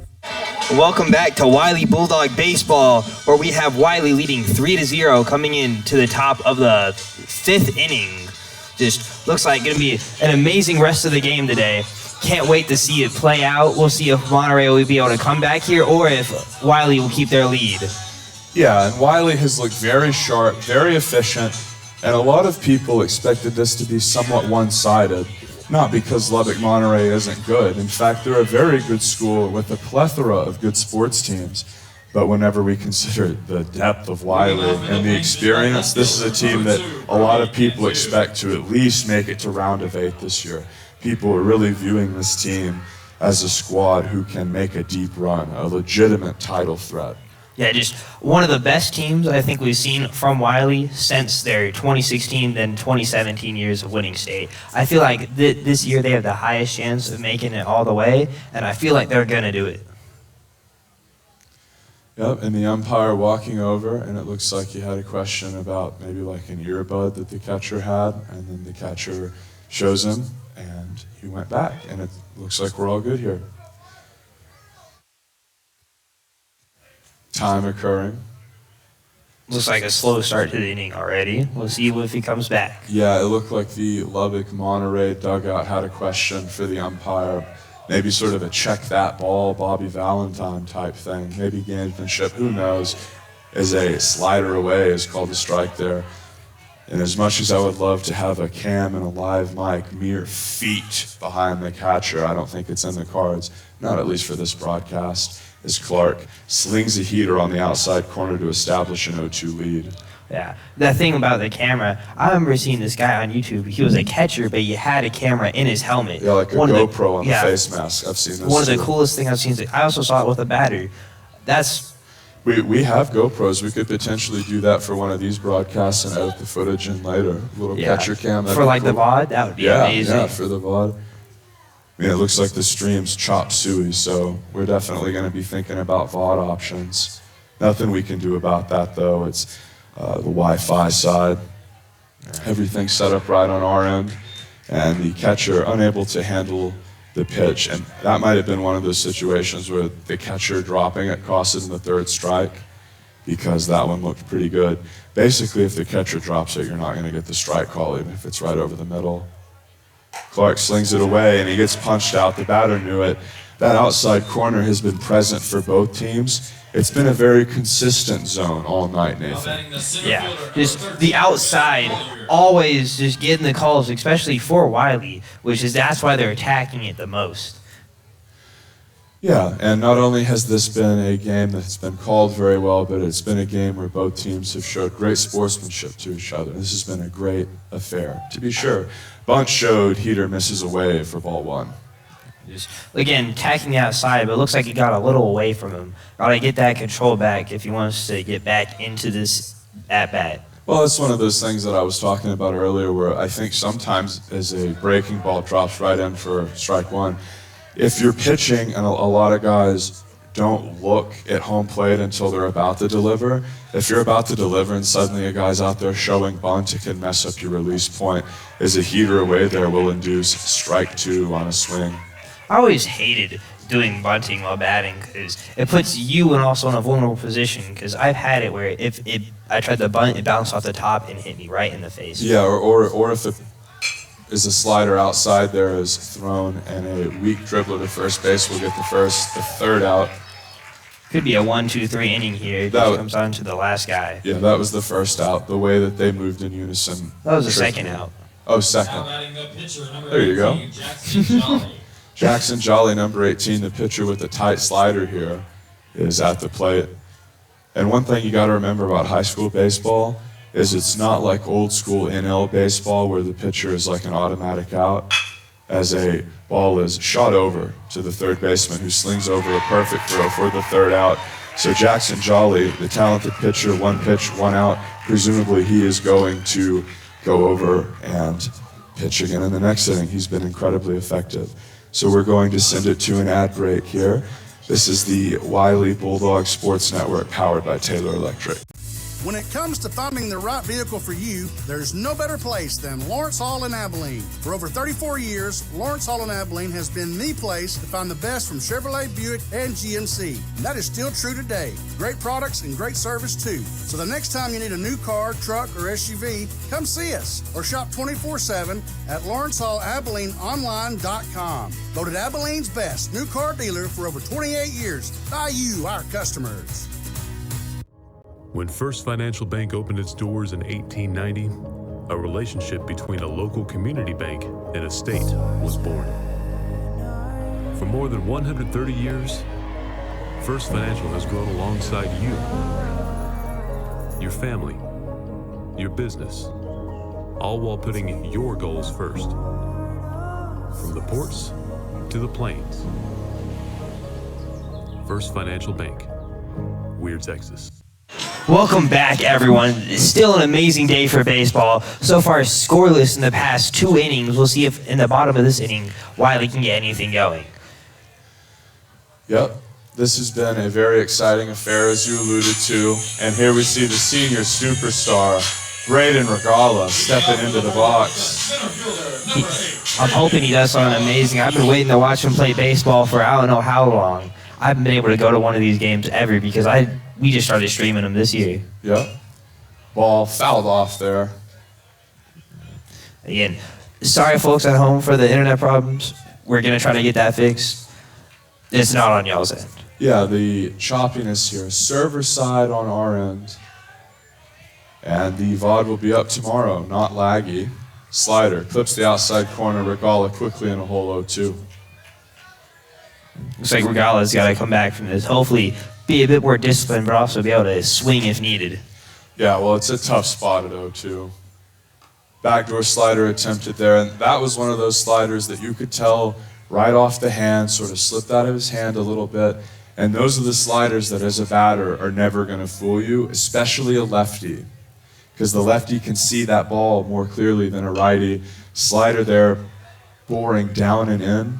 Welcome back to Wylie Bulldog Baseball, where we have Wylie leading 3-0 coming in to the top of the 5th inning. Just looks like going to be an amazing rest of the game today. Can't wait to see it play out. We'll see if Monterey will be able to come back here or if Wylie will keep their lead. Yeah, and Wylie has looked very sharp, very efficient, and a lot of people expected this to be somewhat one-sided. Not because Lubbock Monterey isn't good. In fact, they're a very good school with a plethora of good sports teams. But whenever we consider the depth of Wylie and the experience, this is a team that a lot of people expect to at least make it to round of 8 this year. People are really viewing this team as a squad who can make a deep run, a legitimate title threat. Yeah, just one of the best teams I think we've seen from Wylie since their 2016 then 2017 years of winning state. I feel like this year they have the highest chance of making it all the way, and I feel like they're going to do it. Yep, and the umpire walking over, and it looks like he had a question about maybe like an earbud that the catcher had, and then the catcher shows him, and he went back, and it looks like we're all good here. Time occurring. Looks like a slow start to the inning already. We'll see if he comes back. Yeah, it looked like the Lubbock Monterey dugout had a question for the umpire. Maybe sort of a check that ball, Bobby Valentine type thing. Maybe gamesmanship, who knows, as a slider away is called a strike there. And as much as I would love to have a cam and a live mic mere feet behind the catcher, I don't think it's in the cards, not at least for this broadcast, as Clark slings a heater on the outside corner to establish an 0-2 lead. Yeah, that thing about the camera, I remember seeing this guy on YouTube. He was a catcher, but he had a camera in his helmet. Yeah, like a GoPro on the face mask. I've seen this. One of the coolest things I've seen. I also saw it with a batter. We have GoPros. We could potentially do that for one of these broadcasts and edit the footage in later. A little catcher cam. For like the VOD, that would be amazing. Yeah, for the VOD. I mean, it looks like the stream's chop suey, so we're definitely going to be thinking about VOD options. Nothing we can do about that, though. It's the Wi-Fi side. Everything's set up right on our end, and the catcher unable to handle the pitch. And that might have been one of those situations where the catcher dropping it cost him the third strike, because that one looked pretty good. Basically, if the catcher drops it, you're not going to get the strike call, even if it's right over the middle. Clark slings it away, and he gets punched out. The batter knew it. That outside corner has been present for both teams. It's been a very consistent zone all night, Nathan. Yeah, just the outside always just getting the calls, especially for Wylie, that's why they're attacking it the most. Yeah, and not only has this been a game that's been called very well, but it's been a game where both teams have showed great sportsmanship to each other. This has been a great affair, to be sure. Bunt showed, heater misses away for ball one. Just, again, attacking the outside, but it looks like he got a little away from him. Got to get that control back if he wants to get back into this at-bat. Well, it's one of those things that I was talking about earlier where I think sometimes as a breaking ball drops right in for strike one, if you're pitching, and a lot of guys don't look at home plate until they're about to deliver, if you're about to deliver and suddenly a guy's out there showing bunt, it can mess up your release point, as a heater away there will induce strike two on a swing. I always hated doing bunting while batting because it puts you and also in a vulnerable position, because I've had it where if I tried to bunt, it bounced off the top and hit me right in the face. Yeah, or if it is a slider outside there is thrown and a weak dribbler to first base will get the third out. Could be a 1-2-3 inning here. It just comes on to the last guy. Yeah, that was the first out, the way that they moved in unison. That was the second out. Oh, second. There you go. Jackson Jolly, number 18, the pitcher with the tight slider here, is at the plate. And one thing you got to remember about high school baseball is it's not like old school NL baseball where the pitcher is like an automatic out, as a ball is shot over to the third baseman who slings over a perfect throw for the third out. So Jackson Jolly, the talented pitcher, one pitch, one out, presumably he is going to go over and pitch again in the next inning. He's been incredibly effective. So we're going to send it to an ad break here. This is the Wylie Bulldogs Sports Network powered by Taylor Electric. When it comes to finding the right vehicle for you, there's no better place than Lawrence Hall in Abilene. For over 34 years, Lawrence Hall in Abilene has been the place to find the best from Chevrolet, Buick, and GMC. And that is still true today. Great products and great service too. So the next time you need a new car, truck, or SUV, come see us or shop 24/7 at LawrenceHallAbileneOnline.com. Voted Abilene's best new car dealer for over 28 years by you, our customers. When First Financial Bank opened its doors in 1890, a relationship between a local community bank and a state was born. For more than 130 years, First Financial has grown alongside you, your family, your business, all while putting your goals first. From the ports to the plains, First Financial Bank, Weir, Texas. Welcome back, everyone. It's still an amazing day for baseball. So far, scoreless in the past 2 innings. We'll see if in the bottom of this inning, Wylie can get anything going. Yep. This has been a very exciting affair, as you alluded to. And here we see the senior superstar, Braden Regala, stepping into the box. I'm hoping he does something amazing. I've been waiting to watch him play baseball for I don't know how long. I haven't been able to go to one of these games ever because we just started streaming them this year. Yep. Ball fouled off there. Again, sorry folks at home for the internet problems. We're going to try to get that fixed. It's not on y'all's end. Yeah, the choppiness here. Server side on our end. And the VOD will be up tomorrow, not laggy. Slider clips the outside corner. Regala quickly in a hole 0-2. Looks like Regala's got to come back from this. Hopefully be a bit more disciplined, but also be able to swing if needed. Yeah, well, it's a tough spot at 0-2. Backdoor slider attempted there, and that was one of those sliders that you could tell right off the hand, sort of slipped out of his hand a little bit. And those are the sliders that as a batter are never going to fool you, especially a lefty. Because the lefty can see that ball more clearly than a righty. Slider there, boring down and in.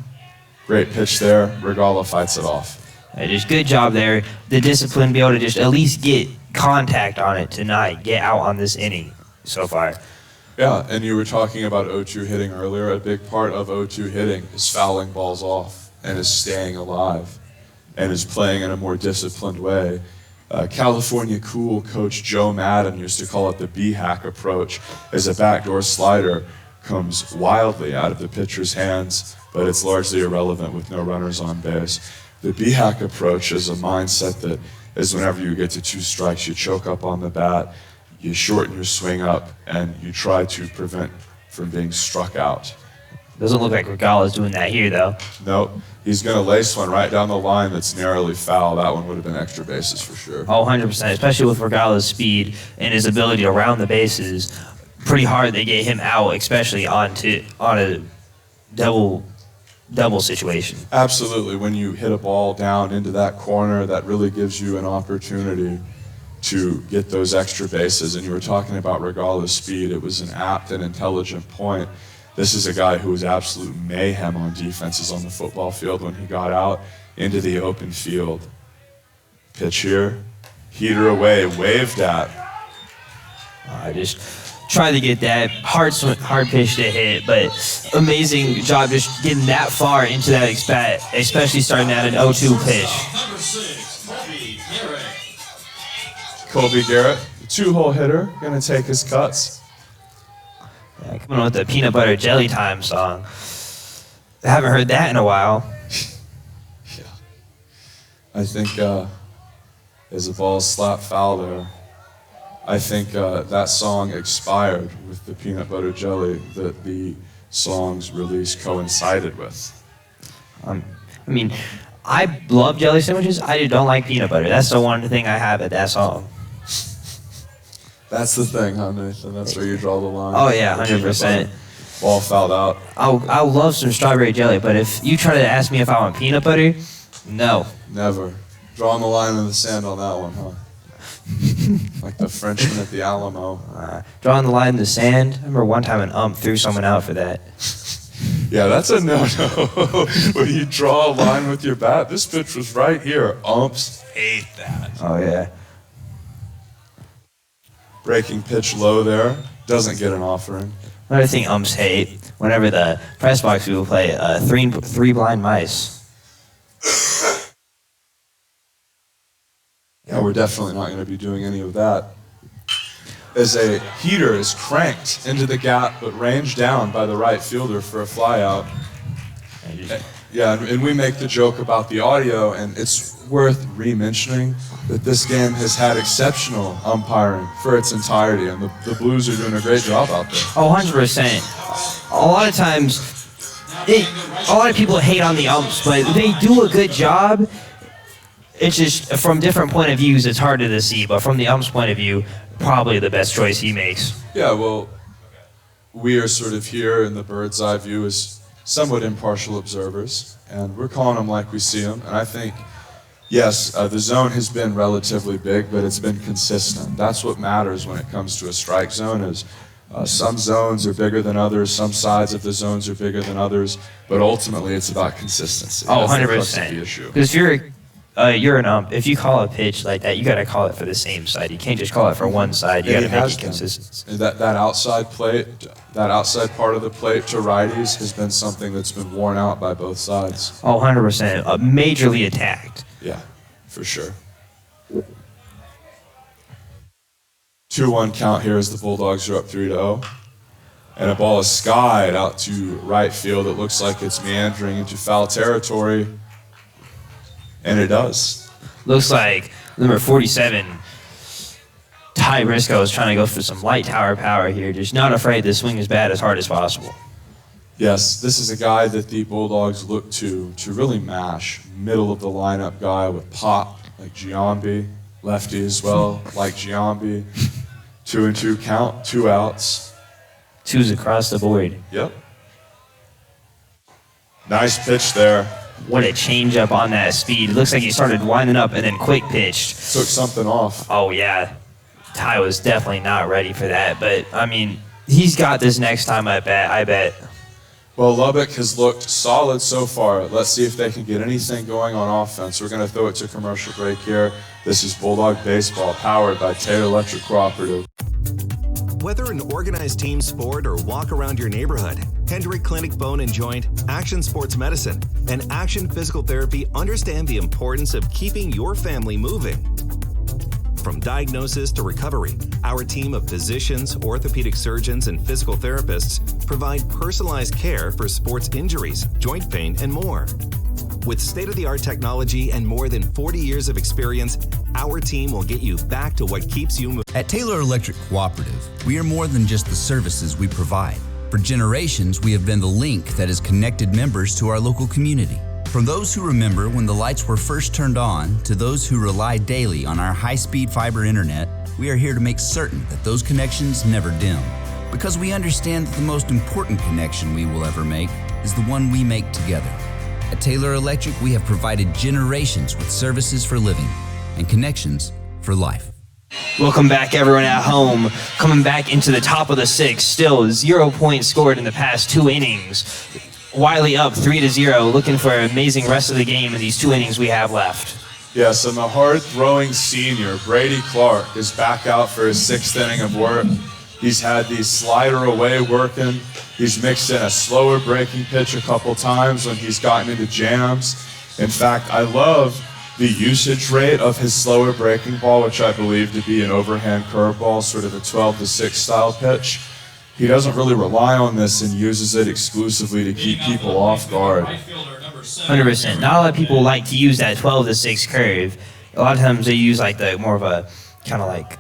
Great pitch there. Regala fights it off. Just good job there. The discipline, be able to just at least get contact on it tonight. Get out on this inning so far. Yeah, and you were talking about 0-2 hitting earlier. A big part of 0-2 hitting is fouling balls off and is staying alive and is playing in a more disciplined way. California Cool coach Joe Madden used to call it the B-hack approach, as a backdoor slider comes wildly out of the pitcher's hands, but it's largely irrelevant with no runners on base. The B-hack approach is a mindset that is whenever you get to 2 strikes, you choke up on the bat, you shorten your swing up, and you try to prevent from being struck out. Doesn't look like Regala's doing that here, though. Nope. He's going to lace one right down the line that's narrowly foul. That one would have been extra bases for sure. Oh, 100%, especially with Regala's speed and his ability to round the bases. Pretty hard they get him out, especially on a double situation. Absolutely. When you hit a ball down into that corner, that really gives you an opportunity to get those extra bases. And you were talking about Regala's speed. It was an apt and intelligent point. This is a guy who was absolute mayhem on defenses on the football field when he got out into the open field. Pitch here, heater away, waved at. I just tried to get that hard pitch to hit, but amazing job just getting that far into that especially starting at an 0-2 pitch. Number 6, Colby Garrett, the 2-hole hitter, gonna take his cuts. Yeah, coming on with the Peanut Butter Jelly Time song. I haven't heard that in a while. Yeah. I think as the ball slapped foul there, I think that song expired with the peanut butter jelly that the song's release coincided with. I mean, I love jelly sandwiches. I don't like peanut butter. That's the one thing I have at that song. That's the thing, huh, Nathan? That's where you draw the line. Oh, yeah, 100%. Ball fouled out. I'll love some strawberry jelly, but if you try to ask me if I want peanut butter, no. Never. Drawing the line in the sand on that one, huh? Like the Frenchman at the Alamo. Drawing the line in the sand. I remember one time an threw someone out for that. Yeah, that's a no-no. When you draw a line with your bat, this pitch was right here. Umps hate that. Oh, yeah. Breaking pitch low there. Doesn't get an offering. Another thing umps hate, whenever the press box people play three blind mice. Yeah, we're definitely not going to be doing any of that. As a heater is cranked into the gap, but ranged down by the right fielder for a flyout. Yeah, and we make the joke about the audio, and it's worth re-mentioning that this game has had exceptional umpiring for its entirety, and the Blues are doing a great job out there. Oh, 100%. A lot of times, a lot of people hate on the umps, but they do a good job. It's just, from different point of views, it's harder to see, but from the ump's point of view, probably the best choice he makes. Yeah, well, we are sort of here in the bird's eye view as somewhat impartial observers, and we're calling them like we see them, and I think Yes, the zone has been relatively big, but it's been consistent. That's what matters when it comes to a strike zone is some zones are bigger than others, some sides of the zones are bigger than others, but ultimately it's about consistency. Oh, That's 100%. the crux of the issue. Because you're an ump. If you call a pitch like that, you got to call it for the same side. You can't just call it for one side. You got to make it consistent. That outside plate, that outside part of the plate to righties has been something that's been worn out by both sides. Oh, 100%. Majorly attacked. Yeah, for sure. 2-1 count here as the Bulldogs are up 3-0. And a ball is skied out to right field. It looks like it's meandering into foul territory. And it does. Looks like number 47, Ty Briscoe, is trying to go for some light tower power here. Just not afraid to swing as bad as hard as possible. Yes, this is a guy that the Bulldogs look to really mash. Middle of the lineup guy with pop, like Giambi. Lefty as well, like Giambi. 2-2 count, 2 outs. 2s across the board. Yep. Nice pitch there. What a changeup on that speed. It looks like he started winding up and then quick pitched. Took something off. Oh, yeah. Ty was definitely not ready for that. But, I mean, he's got this next time, I bet. Well, Lubbock has looked solid so far. Let's see if they can get anything going on offense. We're going to throw it to commercial break here. This is Bulldog Baseball, powered by Taylor Electric Cooperative. Whether an organized team sport or walk around your neighborhood, Hendrick Clinic Bone and Joint, Action Sports Medicine, and Action Physical Therapy understand the importance of keeping your family moving. From diagnosis to recovery, our team of physicians, orthopedic surgeons, and physical therapists provide personalized care for sports injuries, joint pain, and more. With state-of-the-art technology and more than 40 years of experience, our team will get you back to what keeps you moving. At Taylor Electric Cooperative, we are more than just the services we provide. For generations, we have been the link that has connected members to our local community. From those who remember when the lights were first turned on to those who rely daily on our high-speed fiber internet, we are here to make certain that those connections never dim. Because we understand that the most important connection we will ever make is the one we make together. At Taylor Electric, we have provided generations with services for living and connections for life. Welcome back, everyone at home. Coming back into the top of the 6th. Still 0 points scored in the past 2 innings. Wylie up 3-0, looking for an amazing rest of the game in these 2 innings we have left. Yes, and the hard-throwing senior, Brady Clark, is back out for his 6th inning of work. He's had the slider away working. He's mixed in a slower breaking pitch a couple times when he's gotten into jams. In fact, I love the usage rate of his slower breaking ball, which I believe to be an overhand curveball, sort of a 12-6 style pitch. He doesn't really rely on this and uses it exclusively to keep people off guard. 100%. Not a lot of people like to use that 12-6 curve. A lot of times they use like the more of a kind of like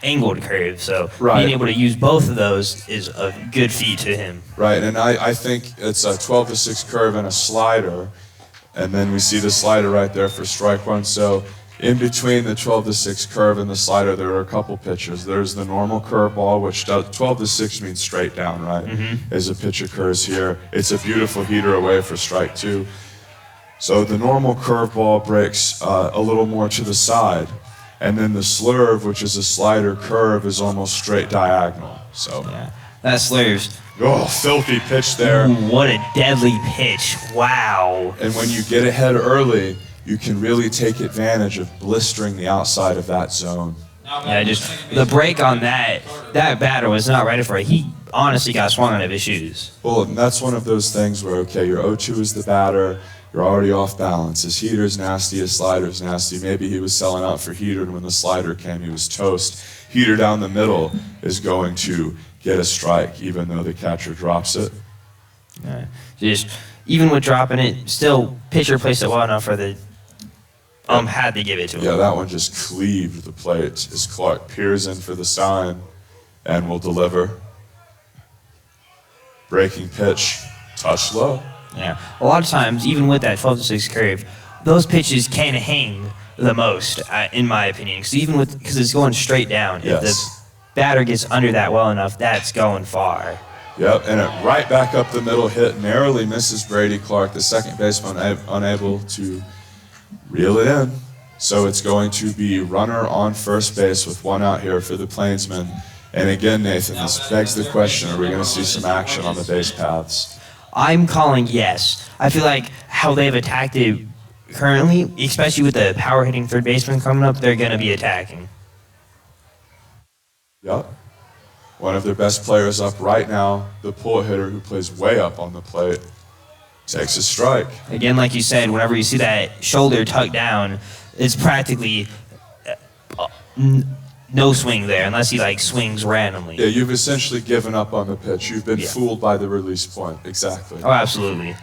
angled curve. So being able to use both of those is a good feat to him. Right, and I think it's a 12-6 curve and a slider. And then we see the slider right there for strike one. So in between the 12-6 curve and the slider, there are a couple pitches. There's the normal curveball, which 12-6 means straight down, right? As a pitch occurs here. It's a beautiful heater away for strike 2. So the normal curveball breaks a little more to the side. And then the slurve, which is a slider curve, is almost straight diagonal. So that slurves. Oh, filthy pitch there. Ooh, what a deadly pitch. Wow. And when you get ahead early, you can really take advantage of blistering the outside of that zone. Yeah, just the break on that batter was not ready for it. He honestly got swung out of his shoes. Well, and that's one of those things where, okay, your 0-2 is the batter, you're already off balance. His heater's nasty, his slider's nasty. Maybe he was selling out for heater, and when the slider came, he was toast. Heater down the middle is going to get a strike, even though the catcher drops it. Yeah, just even with dropping it, still pitcher placed it well enough for the had to give it to him. Yeah, that one just cleaved the plate as Clark peers in for the sign and will deliver. Breaking pitch, touch low. Yeah, a lot of times, even with that 12-6 curve, those pitches can hang the most, in my opinion. Because it's going straight down. If the batter gets under that well enough, that's going far. Yep, and it right back up the middle, hit narrowly misses Brady Clark, the second baseman, unable to reel it in. So it's going to be runner on first base with one out here for the Plainsmen. And again, Nathan, this begs the question, are we going to see some action on the base paths? I'm calling yes. I feel like how they've attacked it currently, especially with the power hitting third baseman coming up, they're going to be attacking. Yep. One of their best players up right now, the pull hitter who plays way up on the plate, takes a strike. Again, like you said, whenever you see that shoulder tucked down, it's practically no swing there, unless he like swings randomly. Yeah, you've essentially given up on the pitch. You've been fooled by the release point. Exactly. Oh, absolutely.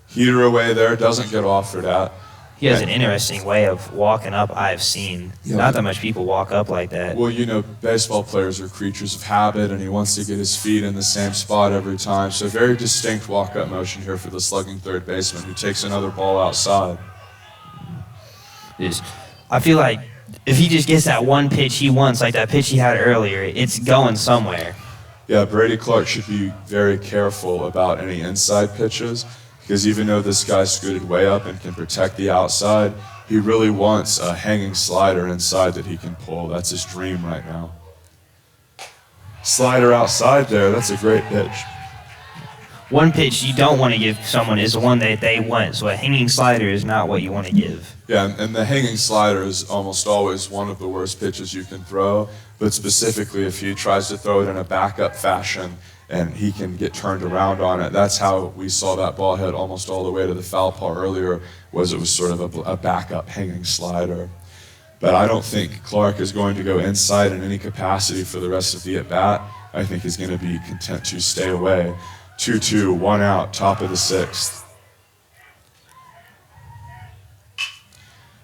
Heater away there, doesn't get offered at. He has an interesting way of walking up I've seen. Yeah. Not that much people walk up like that. Well, you know, baseball players are creatures of habit, and he wants to get his feet in the same spot every time. So very distinct walk-up motion here for the slugging third baseman, who takes another ball outside. I feel like if he just gets that one pitch he wants, like that pitch he had earlier, it's going somewhere. Yeah, Brady Clark should be very careful about any inside pitches, because even though this guy's scooted way up and can protect the outside, he really wants a hanging slider inside that he can pull. That's his dream right now. Slider outside there, that's a great pitch. One pitch you don't want to give someone is the one that they want, so a hanging slider is not what you want to give. Yeah, and the hanging slider is almost always one of the worst pitches you can throw, but specifically if he tries to throw it in a backup fashion and he can get turned around on it. That's how we saw that ball hit almost all the way to the foul paw earlier, was it was sort of a backup hanging slider. But I don't think Clark is going to go inside in any capacity for the rest of the at-bat. I think he's going to be content to stay away. 2-2, one out, top of the sixth.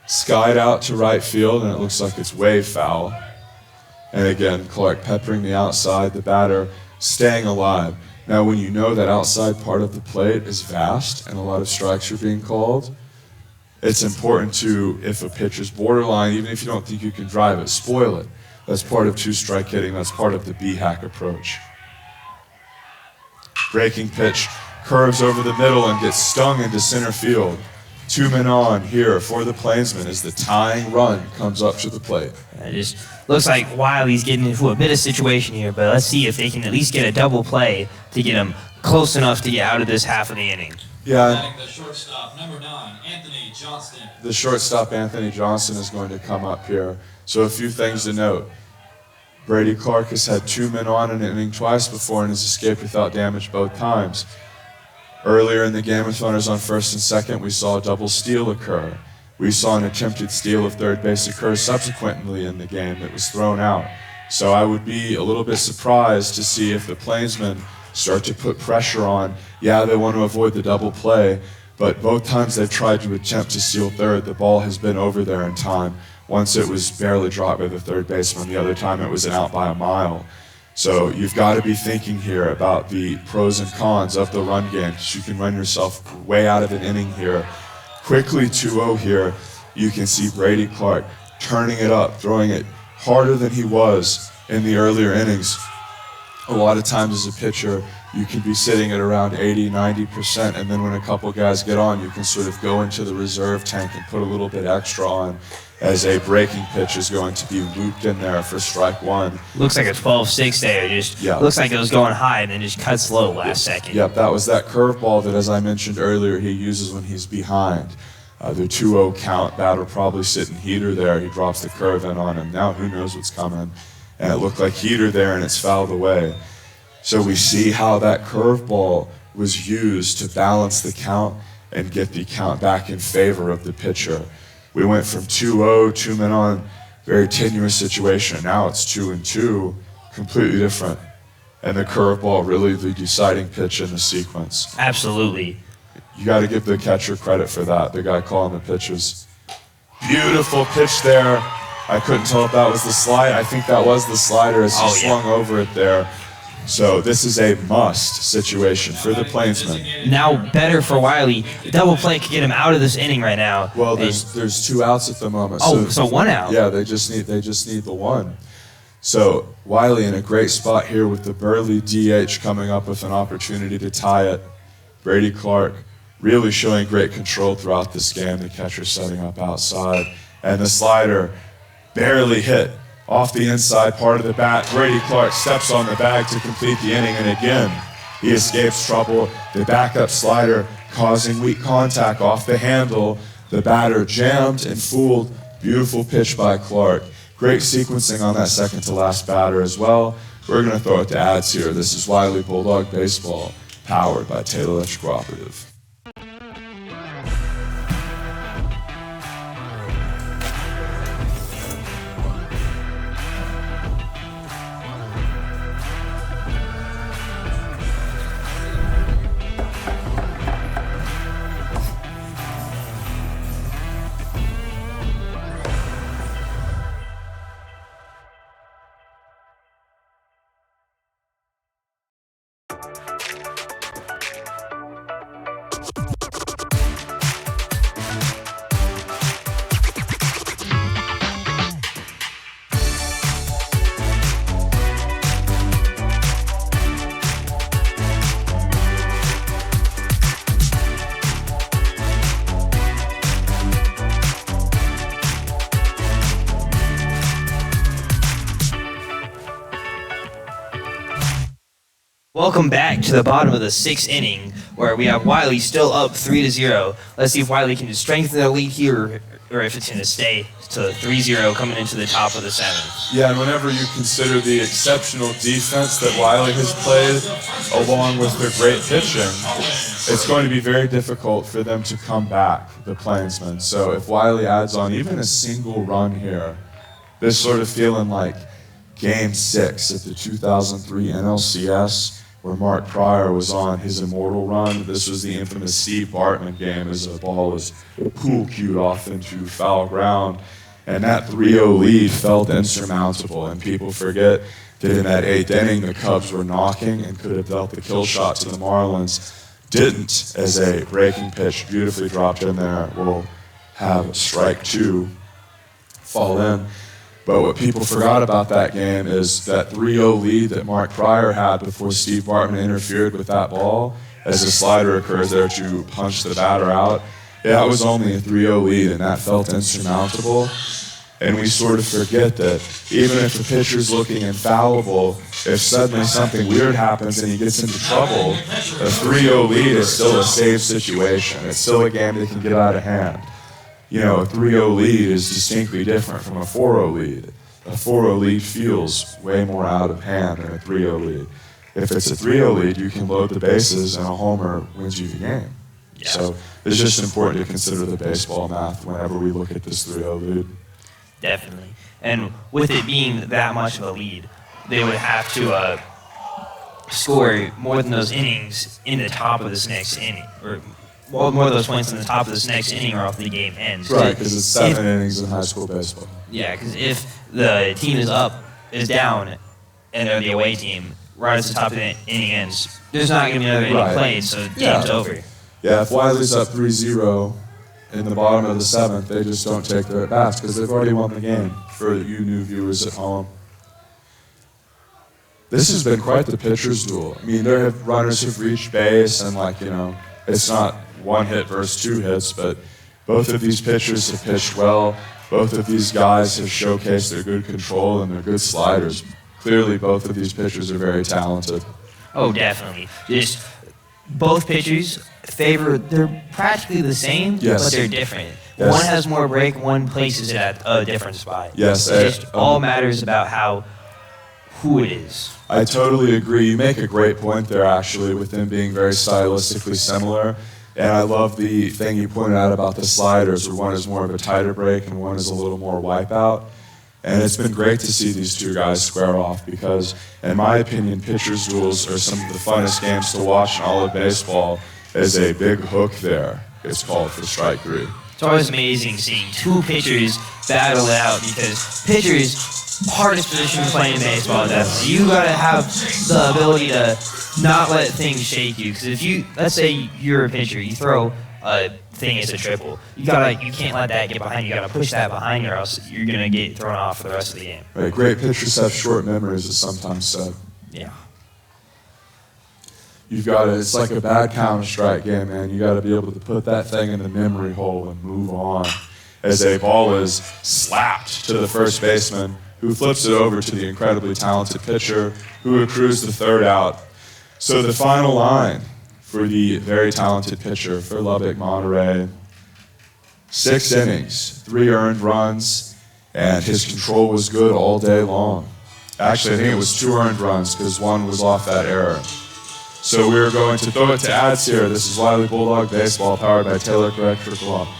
Skied out to right field, and it looks like it's way foul. And again, Clark peppering the outside, the batter staying alive. Now, when you know that outside part of the plate is vast and a lot of strikes are being called, it's important to, if a pitch is borderline, even if you don't think you can drive it, spoil it. That's part of two-strike hitting. That's part of the B-hack approach. Breaking pitch, curves over the middle and gets stung into center field. 2 men on here for the Plainsmen as the tying run comes up to the plate. It just looks like Wylie's getting into a bit of situation here, but let's see if they can at least get a double play to get him close enough to get out of this half of the inning. Yeah. The shortstop, number 9, Anthony Johnston. The shortstop, Anthony Johnston, is going to come up here. So a few things to note. Brady Clark has had 2 men on in an inning twice before and has escaped without damage both times. Earlier in the game with runners on first and second, we saw a double steal occur. We saw an attempted steal of third base occur subsequently in the game that was thrown out. So I would be a little bit surprised to see if the Plainsmen start to put pressure on. Yeah, they want to avoid the double play, but both times they've tried to attempt to steal third, the ball has been over there in time. Once it was barely dropped by the third baseman, the other time it was an out by a mile. So you've got to be thinking here about the pros and cons of the run game, because you can run yourself way out of an inning here. Quickly 2-0 here, you can see Brady Clark turning it up, throwing it harder than he was in the earlier innings. A lot of times as a pitcher, you can be sitting at around 80, 90%, and then when a couple guys get on, you can sort of go into the reserve tank and put a little bit extra on, as a breaking pitch is going to be looped in there for strike one. Looks like a 12-6 there. Just looks like it was going high and then just cut slow last second. Yep, that was that curveball that, as I mentioned earlier, he uses when he's behind. The 2-0 count, batter probably sitting heater there. He drops the curve in on him. Now who knows what's coming. And it looked like heater there, and it's fouled away. So we see how that curveball was used to balance the count and get the count back in favor of the pitcher. We went from 2-0, 2 men on, very tenuous situation. Now it's 2-2, completely different. And the curveball really the deciding pitch in the sequence. Absolutely. You got to give the catcher credit for that, the guy calling the pitches. Beautiful pitch there. I couldn't tell if that was the slide. I think that was the slider as he swung over it there. So this is a must situation for the Plainsmen. Now better for Wylie. Double play could get him out of this inning right now. Well, there's 2 outs at the moment. Oh, so 1 out. Yeah, they just need the one. So Wylie in a great spot here with the Burley DH coming up with an opportunity to tie it. Brady Clark really showing great control throughout this game. The catcher setting up outside. and the slider barely hit off the inside part of the bat. Brady Clark steps on the bag to complete the inning, and again, he escapes trouble. The backup slider causing weak contact off the handle. The batter jammed and fooled. Beautiful pitch by Clark. Great sequencing on that second to last batter as well. We're going to throw it to ads here. This is Wylie Bulldog Baseball, powered by Taylor Electric Cooperative. Welcome back to the bottom of the 6th inning, where we have Wylie still up 3-0. Let's see if Wylie can strengthen their lead here, or if it's going to stay to 3-0 coming into the top of the 7th. Yeah, and whenever you consider the exceptional defense that Wylie has played, along with their great pitching, it's going to be very difficult for them to come back, the Plainsmen. So if Wylie adds on even a single run here, this sort of feeling like Game 6 at the 2003 NLCS, where Mark Pryor was on his immortal run. This was the infamous Steve Bartman game as a ball was pool-cued off into foul ground. And that 3-0 lead felt insurmountable. And people forget that in that 8th inning, the Cubs were knocking and could have dealt the kill shot to the Marlins. Didn't, as a breaking pitch beautifully dropped in there. Will have strike 2 fall in. But what people forgot about that game is that 3-0 lead that Mark Pryor had before Steve Bartman interfered with that ball as a slider occurs there to punch the batter out. Yeah, it was only a 3-0 lead, and that felt insurmountable. And we sort of forget that even if the pitcher's looking infallible, if suddenly something weird happens and he gets into trouble, a 3-0 lead is still a safe situation. It's still a game that can get out of hand. You know, a 3-0 lead is distinctly different from a 4-0 lead. A 4-0 lead feels way more out of hand than a 3-0 lead. If it's a 3-0 lead, you can load the bases and a homer wins you the game. Yeah. So it's just important to consider the baseball math whenever we look at this 3-0 lead. Definitely. And with it being that much of a lead, they would have to score more than those innings in the top of this next inning, or more of those points in the top of this next inning, or off the game ends. Right, because it's 7 innings in high school baseball. Yeah, because if the team is down, and they're the away team, right as the top of the inning ends, there's not going to be another inning played, so the game's over. Yeah, if Wylie's up 3-0 in the bottom of the 7th, they just don't take their at-bats because they've already won the game, for you new viewers at home. This has been quite the pitcher's duel. I mean, runners have reached base, and it's not 1 hit versus 2 hits, but both of these pitchers have pitched well. Both of these guys have showcased their good control and their good sliders. Clearly, both of these pitchers are very talented. Oh, definitely. Just both pitchers they're practically the same, but they're different. Yes. One has more break, one places it at a different spot. Yes. It just all matters about who it is. I totally agree. You make a great point there, actually, with them being very stylistically similar. And I love the thing you pointed out about the sliders, where one is more of a tighter break and one is a little more wipeout. And it's been great to see these two guys square off because, in my opinion, pitchers' duels are some of the funnest games to watch in all of baseball. There's a big hook there. It's called for strike 3. It's always amazing seeing 2 pitchers battle it out because pitchers, hardest position to play in baseball. You gotta have the ability to not let things shake you. Because let's say you're a pitcher, you throw a thing as a triple. You can't let that get behind you. You gotta push that behind you, or else you're gonna get thrown off for the rest of the game. Right, great pitchers have short memories, as sometimes said. Yeah. It's like a bad Counter-Strike game, man. You got to be able to put that thing in the memory hole and move on. as a ball is slapped to the first baseman, who flips it over to the incredibly talented pitcher, who accrues the third out. So the final line for the very talented pitcher for Lubbock, Monterey, 6 innings, 3 earned runs, and his control was good all day long. Actually, I think it was 2 earned runs because 1 was off that error. So we're going to throw it to ads here. This is Wylie Bulldog Baseball, powered by Taylor Electric Cooperative.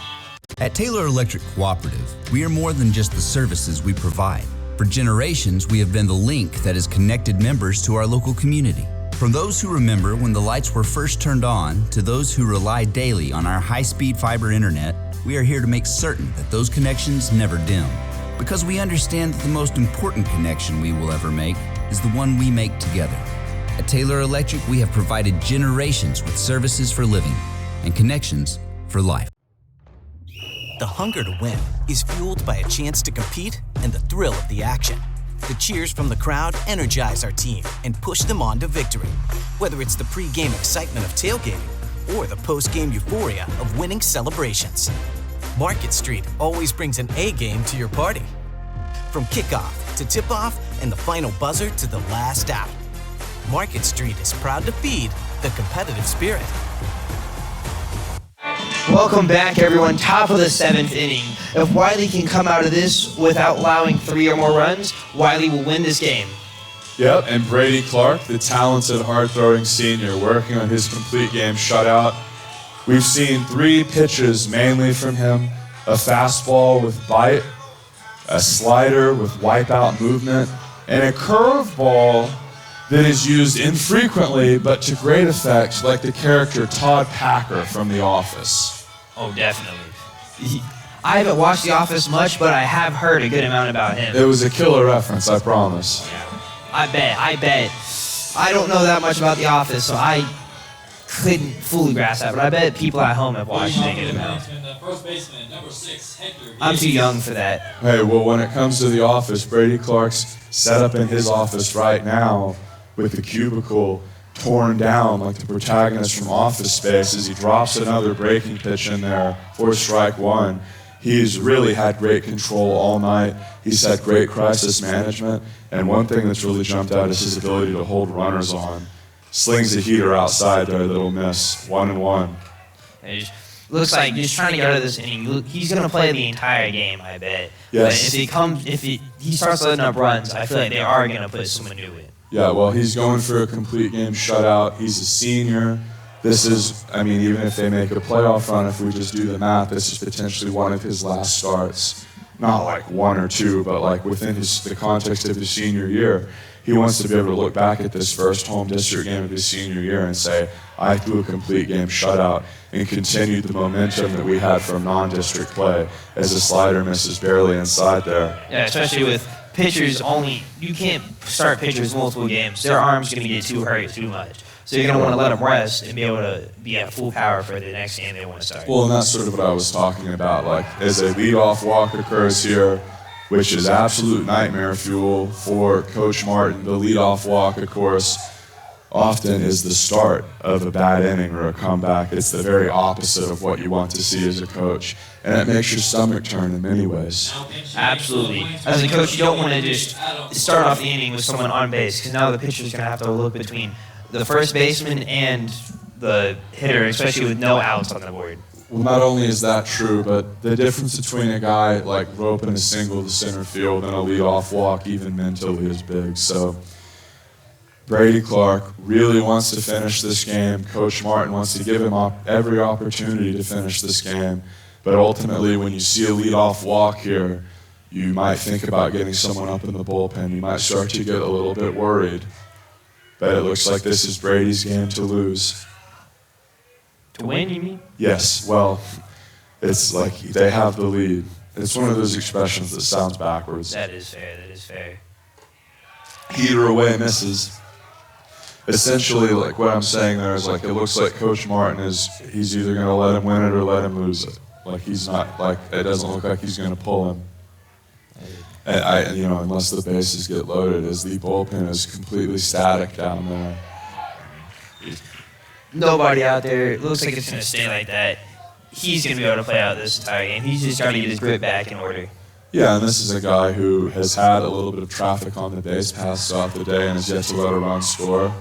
At Taylor Electric Cooperative, we are more than just the services we provide. For generations, we have been the link that has connected members to our local community. From those who remember when the lights were first turned on to those who rely daily on our high-speed fiber internet, we are here to make certain that those connections never dim. Because we understand that the most important connection we will ever make is the one we make together. At Taylor Electric, we have provided generations with services for living and connections for life. The hunger to win is fueled by a chance to compete and the thrill of the action. The cheers from the crowd energize our team and push them on to victory. Whether it's the pre-game excitement of tailgating or the post-game euphoria of winning celebrations, Market Street always brings an A game to your party. From kickoff to tip-off and the final buzzer to the last out, Market Street is proud to feed the competitive spirit. Welcome back, everyone. Top of the 7th inning. If Wylie can come out of this without allowing 3 or more runs, Wylie will win this game. Yep, and Brady Clark, the talented, hard-throwing senior, working on his complete game shutout. We've seen 3 pitches mainly from him: a fastball with bite, a slider with wipeout movement, and a curveball that is used infrequently but to great effect, like the character Todd Packer from The Office. Oh, definitely. I haven't watched The Office much, but I have heard a good amount about him. It was a killer reference, I promise. I bet. I don't know that much about The Office, so I couldn't fully grasp that, but I bet people at home have watched it a good amount. I'm too young for that. Hey, well, when it comes to The Office, Brady Clark's set up in his office right now with the cubicle torn down like the protagonist from Office Space as he drops another breaking pitch in there for strike 1. He's really had great control all night. He's had great crisis management, and one thing that's really jumped out is his ability to hold runners on. Slings a heater outside there that'll miss. 1-1. Looks like just trying to get out of this inning. He's going to play the entire game, I bet. Yes. But if he starts letting up runs, I feel like they are going to put someone new in. Yeah, well, he's going for a complete game shutout. He's a senior. This is, I mean, even if they make a playoff run, if we just do the math, this is potentially one of his last starts. Not like 1 or 2, but like within the context of his senior year. He wants to be able to look back at this first home district game of his senior year and say, I threw a complete game shutout and continued the momentum that we had from non-district play as the slider misses barely inside there. Yeah, especially with pitchers you can't start pitchers multiple games. Their arm's going to get too hurt too much. So you're going to want to let them rest and be able to be at full power for the next game they want to start. Well, and that's sort of what I was talking about. Like, as a leadoff walk occurs here, which is absolute nightmare fuel for Coach Martin, the leadoff walk, of course, often is the start of a bad inning or a comeback. It's the very opposite of what you want to see as a coach, and it makes your stomach turn in many ways. Absolutely. As a coach, you don't want to just start off the inning with someone on base, because now the pitcher's going to have to look between the first baseman and the hitter, especially with no outs on the board. Well, not only is that true, but the difference between a guy like roping a single to center field and a leadoff walk, even mentally, is big. So Brady Clark really wants to finish this game. Coach Martin wants to give him every opportunity to finish this game. But ultimately, when you see a leadoff walk here, you might think about getting someone up in the bullpen. You might start to get a little bit worried. But it looks like this is Brady's game to lose. To win, you mean? Yes, well, it's like they have the lead. It's one of those expressions that sounds backwards. That is fair. Heater away misses. Essentially, like what I'm saying there is like it looks like Coach Martin he's either going to let him win it or let him lose it. Like he's not, like it doesn't look like he's going to pull him. And unless the bases get loaded, as the bullpen is completely static down there. Nobody out there. It looks like it's going to stay like that. he's going to be able to play out this entire game. He's just got to get his grip back in order. Yeah, and this is a guy who has had a little bit of traffic on the base pass throughout the day and has yet to let a run score.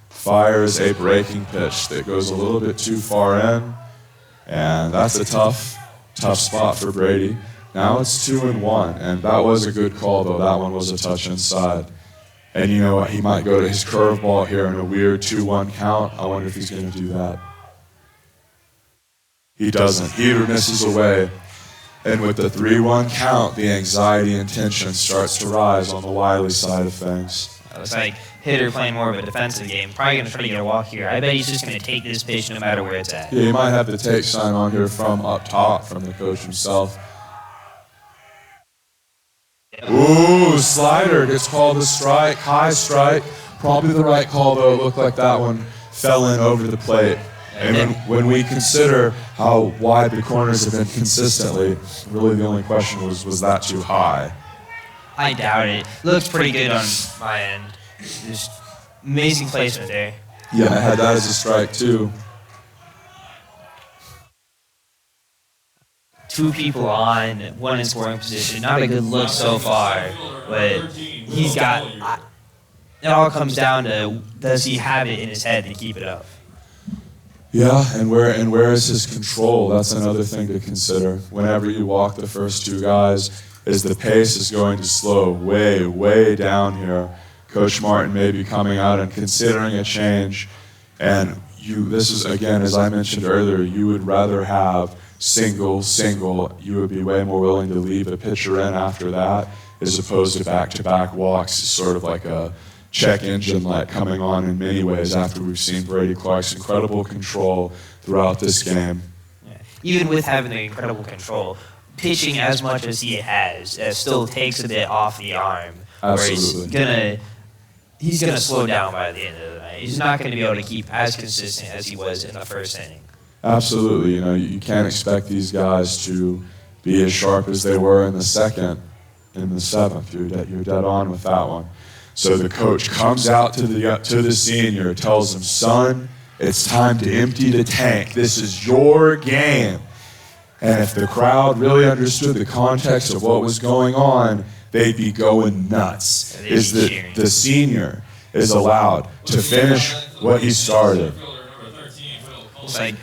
Fires a breaking pitch that goes a little bit too far in, and that's a tough spot for Brady. Now it's 2-1, and that was a good call, though. That one was a touch inside. And you know what? He might go to his curveball here in a weird 2-1 count. I wonder if he's going to do that. He doesn't. Heater misses away. And with the 3-1 count, the anxiety and tension starts to rise on the Wylie side of things. It's like hitter playing more of a defensive game. Probably going to try to get a walk here. I bet he's just going to take this pitch no matter where it's at. Yeah, he might have the take sign on here from up top from the coach himself. Ooh, slider gets called a strike, high strike. Probably the right call, though. It looked like that one fell in over the plate. And when we consider how wide the corners have been consistently, really the only question was that too high? I doubt it. Looks pretty good on my end. Just amazing placement there. Yeah, I had that as a strike too. Two people on, one in scoring position. Not a good look so far, but he's got. It all comes down to, does he have it in his head to keep it up? Yeah, and where is his control? That's another thing to consider. Whenever you walk the first two guys, is the pace is going to slow way, way down here. Coach Martin may be coming out and considering a change. And this is, again, as I mentioned earlier, you would rather have single. You would be way more willing to leave a pitcher in after that as opposed to back-to-back walks. It's sort of like a check engine light coming on in many ways after we've seen Brady Clark's incredible control throughout this game. Yeah. Even with having the incredible control, pitching as much as he has still takes a bit off the arm. Absolutely. He's gonna slow down by the end of the night. He's not gonna be able to keep as consistent as he was in the first inning. Absolutely. You can't expect these guys to be as sharp as they were in the second, in the seventh. You're dead on with that one. So the coach comes out to the senior, tells him, son, it's time to empty the tank. This is your game. And if the crowd really understood the context of what was going on, they'd be going nuts. Is that the senior is allowed to finish what he started. It's like,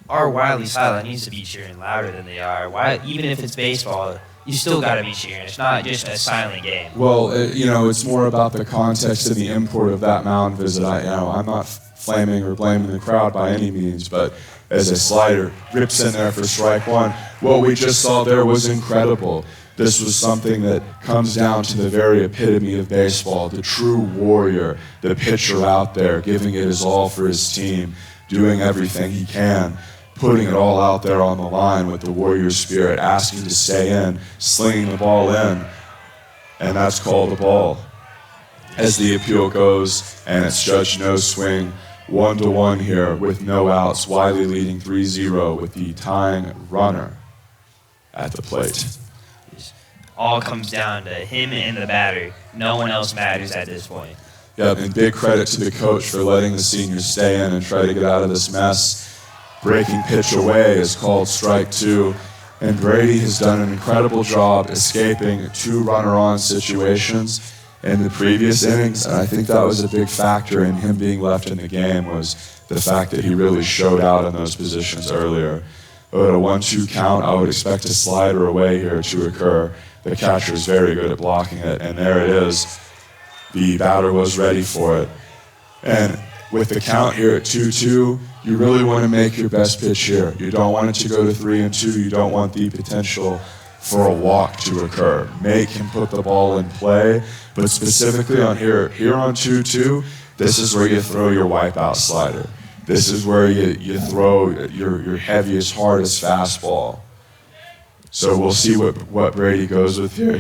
our Wylie silent needs to be cheering louder than they are. Even if it's baseball, you still got to be cheering. It's not just a silent game. Well, it's more about the context and the import of that mound visit. I'm not flaming or blaming the crowd by any means, but as a slider rips in there for strike one, what we just saw there was incredible. This was something that comes down to the very epitome of baseball, the true warrior, the pitcher out there, giving it his all for his team, doing everything he can, putting it all out there on the line with the warrior spirit, asking to stay in, slinging the ball in, and that's called a ball. As the appeal goes, and it's judged no swing, 1-1 here with no outs, Wylie leading 3-0 with the tying runner at the plate. All comes down to him and the batter. No one else matters at this point. Yeah, and big credit to the coach for letting the seniors stay in and try to get out of this mess. Breaking pitch away is called strike two, and Brady has done an incredible job escaping two runner-on situations in the previous innings, and I think that was a big factor in him being left in the game was the fact that he really showed out in those positions earlier. But at a 1-2 count, I would expect a slider away here to occur. The catcher is very good at blocking it, and there it is. The batter was ready for it. And with the count here at 2-2, you really want to make your best pitch here. You don't want it to go to 3-2. You don't want the potential for a walk to occur. Make him put the ball in play. But specifically on here on 2-2, this is where you throw your wipeout slider. This is where you throw your heaviest, hardest fastball. So we'll see what Brady goes with here.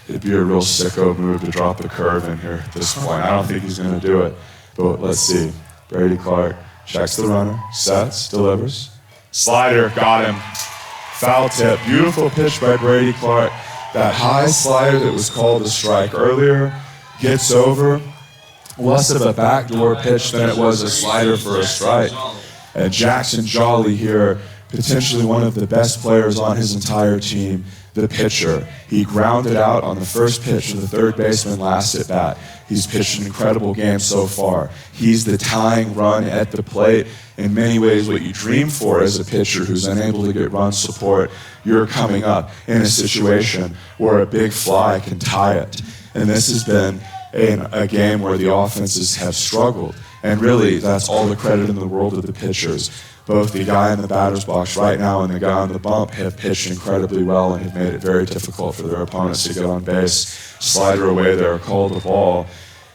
It'd be a real sicko move to drop the curve in here at this point. I don't think he's going to do it. But let's see. Brady Clark checks the runner, sets, delivers. Slider, got him. Foul tip. Beautiful pitch by Brady Clark. That high slider that was called a strike earlier gets over. Less of a backdoor pitch than it was a slider for a strike. And Jackson Jolly here potentially one of the best players on his entire team, the pitcher. He grounded out on the first pitch of the third baseman last at bat. He's pitched an incredible game so far. He's the tying run at the plate. In many ways, what you dream for as a pitcher who's unable to get run support, you're coming up in a situation where a big fly can tie it. And this has been a game where the offenses have struggled. And really, that's all the credit in the world of the pitchers. Both the guy in the batter's box right now and the guy on the bump have pitched incredibly well and have made it very difficult for their opponents to get on base. Slider away there, called the ball.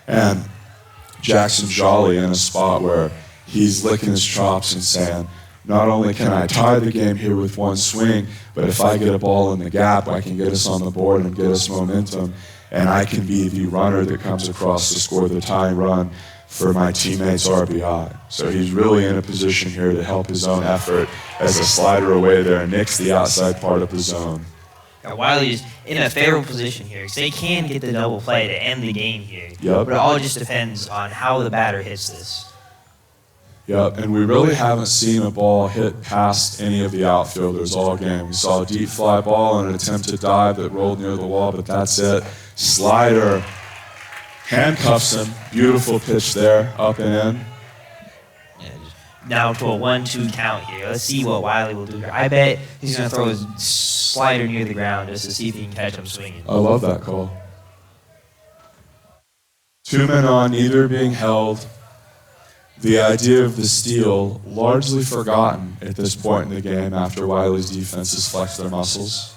And Jackson Jolly in a spot where he's licking his chops and saying, not only can I tie the game here with one swing, but if I get a ball in the gap, I can get us on the board and get us momentum, and I can be the runner that comes across to score the tying run for my teammates' RBI. So he's really in a position here to help his own effort as a slider away there nicks the outside part of the zone. Wiley's in a favorable position here because they can get the double play to end the game here. Yep. But it all just depends on how the batter hits this. Yep, and we really haven't seen a ball hit past any of the outfielders all game. We saw a deep fly ball and an attempted dive that rolled near the wall, but that's it. Slider handcuffs him. Beautiful pitch there, up and in. Now to a 1-2 count here. Let's see what Wylie will do here. I bet he's going to throw his slider near the ground just to see if he can catch him swinging. I love that call. 2 men on, neither being held. The idea of the steal largely forgotten at this point in the game after Wylie's defense has flexed their muscles.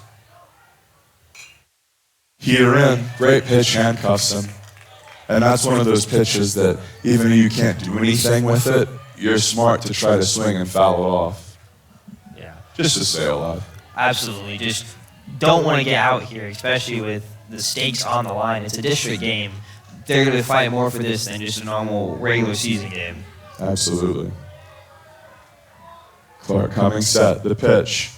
Heater in, great pitch, handcuffs him. And that's one of those pitches that even if you can't do anything with it, you're smart to try to swing and foul it off. Yeah. Just to say aloud. Absolutely. Just don't want to get out here, especially with the stakes on the line. It's a district game. They're going to fight more for this than just a normal regular season game. Absolutely. Clark coming set, the pitch.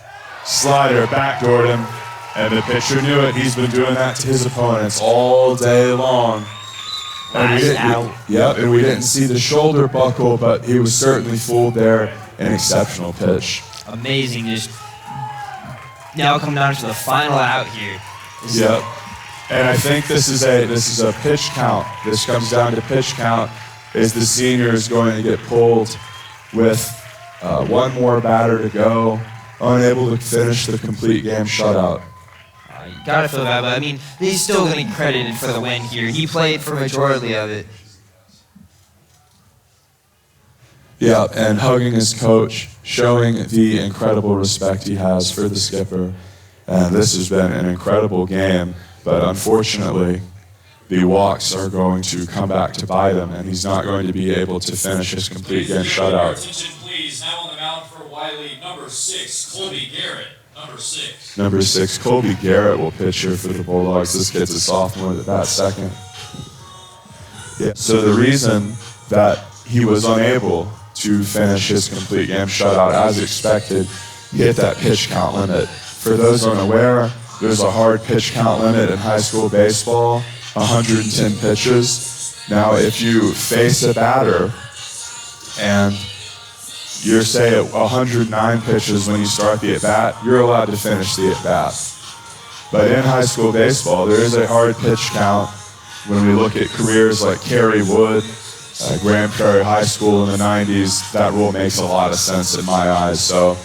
Slider backdoored him, and the pitcher knew it. He's been doing that to his opponents all day long. And we didn't see the shoulder buckle, but he was certainly fooled there. An exceptional pitch. Amazing. Just now come down to the final out here. Yep. And I think this is a pitch count. This comes down to pitch count. Is the senior is going to get pulled with one more batter to go, unable to finish the complete game shutout. You gotta feel bad, but I mean, he's still gonna get credited for the win here. He played for majority of it. Yeah, and hugging his coach, showing the incredible respect he has for the skipper. And this has been an incredible game, but unfortunately, the walks are going to come back to bite him, and he's not going to be able to finish his complete game shutout. Attention, please. Now on the mound for Wylie, number 6, Colby Garrett. Number 6, Colby Garrett will pitch here for the Bulldogs. This kid's a sophomore at bat second. Yeah. So the reason that he was unable to finish his complete game shutout as expected, he hit that pitch count limit. For those unaware, there's a hard pitch count limit in high school baseball, 110 pitches. Now, if you face a batter and you're, say, at 109 pitches when you start the at-bat, you're allowed to finish the at-bat. But in high school baseball, there is a hard pitch count. When we look at careers like Cary Wood, Grand Prairie High School in the 90s, that rule makes a lot of sense in my eyes. So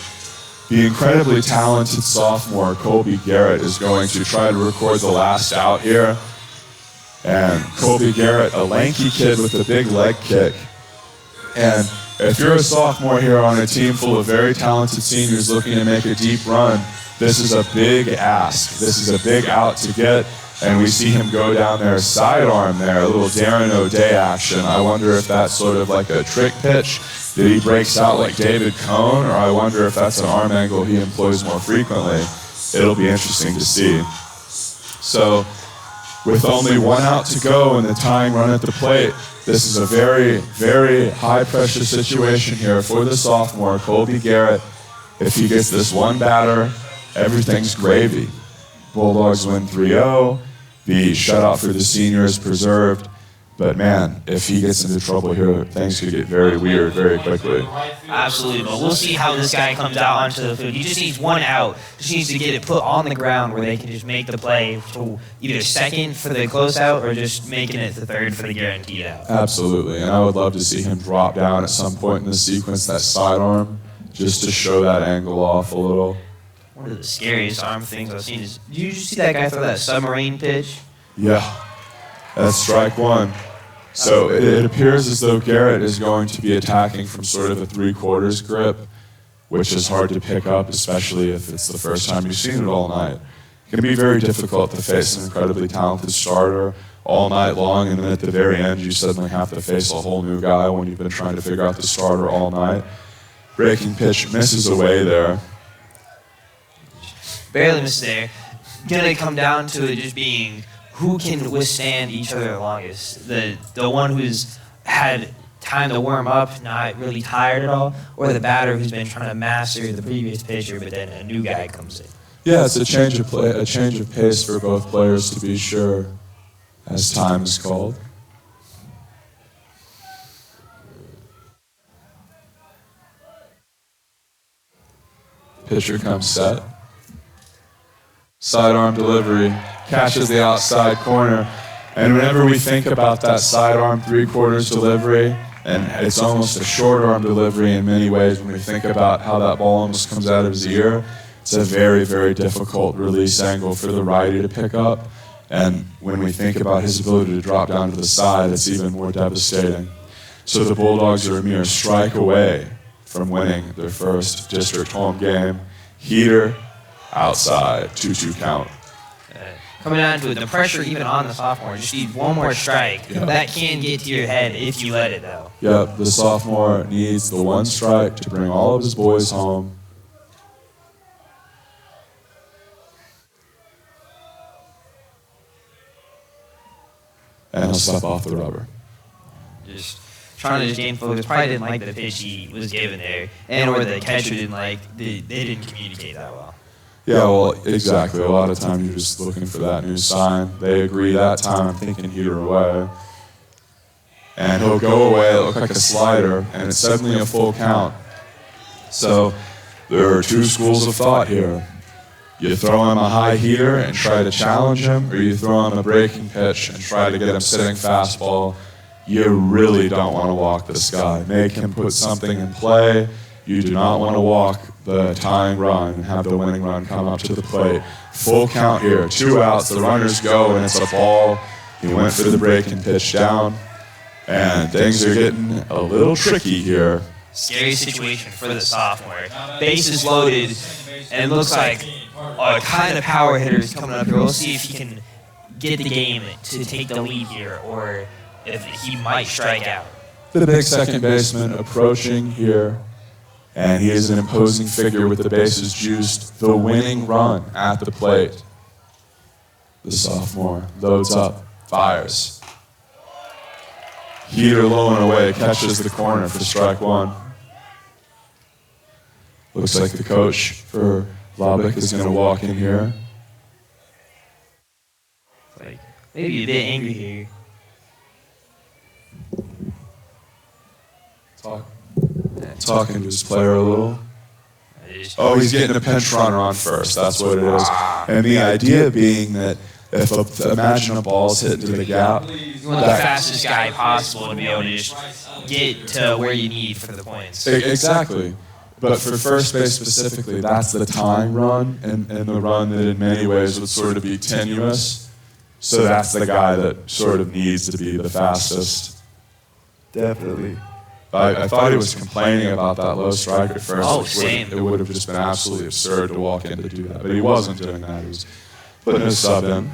the incredibly talented sophomore, Colby Garrett, is going to try to record the last out here. And Colby Garrett, a lanky kid with a big leg kick. And if you're a sophomore here on a team full of very talented seniors looking to make a deep run, this is a big ask. This is a big out to get, and we see him go down there, sidearm there, a little Darren O'Day action. I wonder if that's sort of like a trick pitch that he breaks out like David Cohn, or I wonder if that's an arm angle he employs more frequently. It'll be interesting to see. So, with only one out to go and the tying run at the plate, this is a very, very high-pressure situation here for the sophomore, Colby Garrett. If he gets this one batter, everything's gravy. Bulldogs win 3-0. The shutout for the senior is preserved. But man, if he gets into trouble here, things could get very weird very quickly. Absolutely, but we'll see how this guy comes out onto the field. He just needs one out. Just needs to get it put on the ground where they can just make the play to either second for the closeout or just making it to third for the guaranteed out. Absolutely, and I would love to see him drop down at some point in the sequence, that sidearm, just to show that angle off a little. One of the scariest arm things I've seen is, did you see that guy throw that submarine pitch? Yeah, that's strike one. So it appears as though Garrett is going to be attacking from sort of a 3/4 grip, which is hard to pick up, especially if it's the first time you've seen it all night. It can be very difficult to face an incredibly talented starter all night long, and then at the very end you suddenly have to face a whole new guy when you've been trying to figure out the starter all night. Breaking pitch misses away there. Barely missed there. Gonna come down to it just being who can withstand each other the longest. The one who's had time to warm up, not really tired at all, or the batter who's been trying to master the previous pitcher, but then a new guy comes in. Yeah, it's a change of play, a change of pace for both players, to be sure, as time is called. Pitcher comes set. Sidearm delivery, catches the outside corner. And whenever we think about that sidearm 3/4 delivery, and it's almost a short arm delivery in many ways when we think about how that ball almost comes out of his ear, it's a very, very difficult release angle for the righty to pick up. And when we think about his ability to drop down to the side, it's even more devastating. So the Bulldogs are a mere strike away from winning their first district home game. Heater, outside, 2-2 count. Coming down to it, the pressure even on the sophomore, just need one more strike. Yeah. That can get to your head if you let it, though. Yep, the sophomore needs the one strike to bring all of his boys home. And he'll step off the rubber. Just trying to just gain focus. Probably didn't like the pitch he was given there, and or the catcher didn't like. They didn't communicate that well. Yeah, well, exactly. A lot of times you're just looking for that new sign. They agree that time. I'm thinking heater away. And he'll go away. It'll look like a slider, and it's suddenly a full count. So there are two schools of thought here. You throw him a high heater and try to challenge him, or you throw him a breaking pitch and try to get him sitting fastball. You really don't want to walk this guy. Make him put something in play. You do not want to walk the tying run and have the winning run come up to the plate. Full count here, 2 outs, the runners go, and it's a ball. He went for the breaking pitch down, and things are getting a little tricky here. Scary situation for the sophomore. Bases loaded, and it looks like a kind of power hitter is coming up here. We'll see if he can get the game to take the lead here, or if he might strike out. The big second baseman approaching here, and he is an imposing figure with the bases juiced. The winning run at the plate. The sophomore loads up, fires. Heater low and away, catches the corner for strike one. Looks like the coach for Lubbock is going to walk in here. Like, maybe a bit angry here. Talking to his player a little. Oh, he's getting a pinch runner on first. That's what it is. And the idea being that imagine a ball's hit into the gap. You want the fastest guy possible to be able to just get to where you need for the points. Exactly. But for first base specifically, that's the tying run, and the run that in many ways would sort of be tenuous. So that's the guy that sort of needs to be the fastest. Definitely. I thought he was complaining about that low strike at first. Oh, same. It would have just been absolutely absurd to walk in to do that. But he wasn't doing that. He was putting his sub in.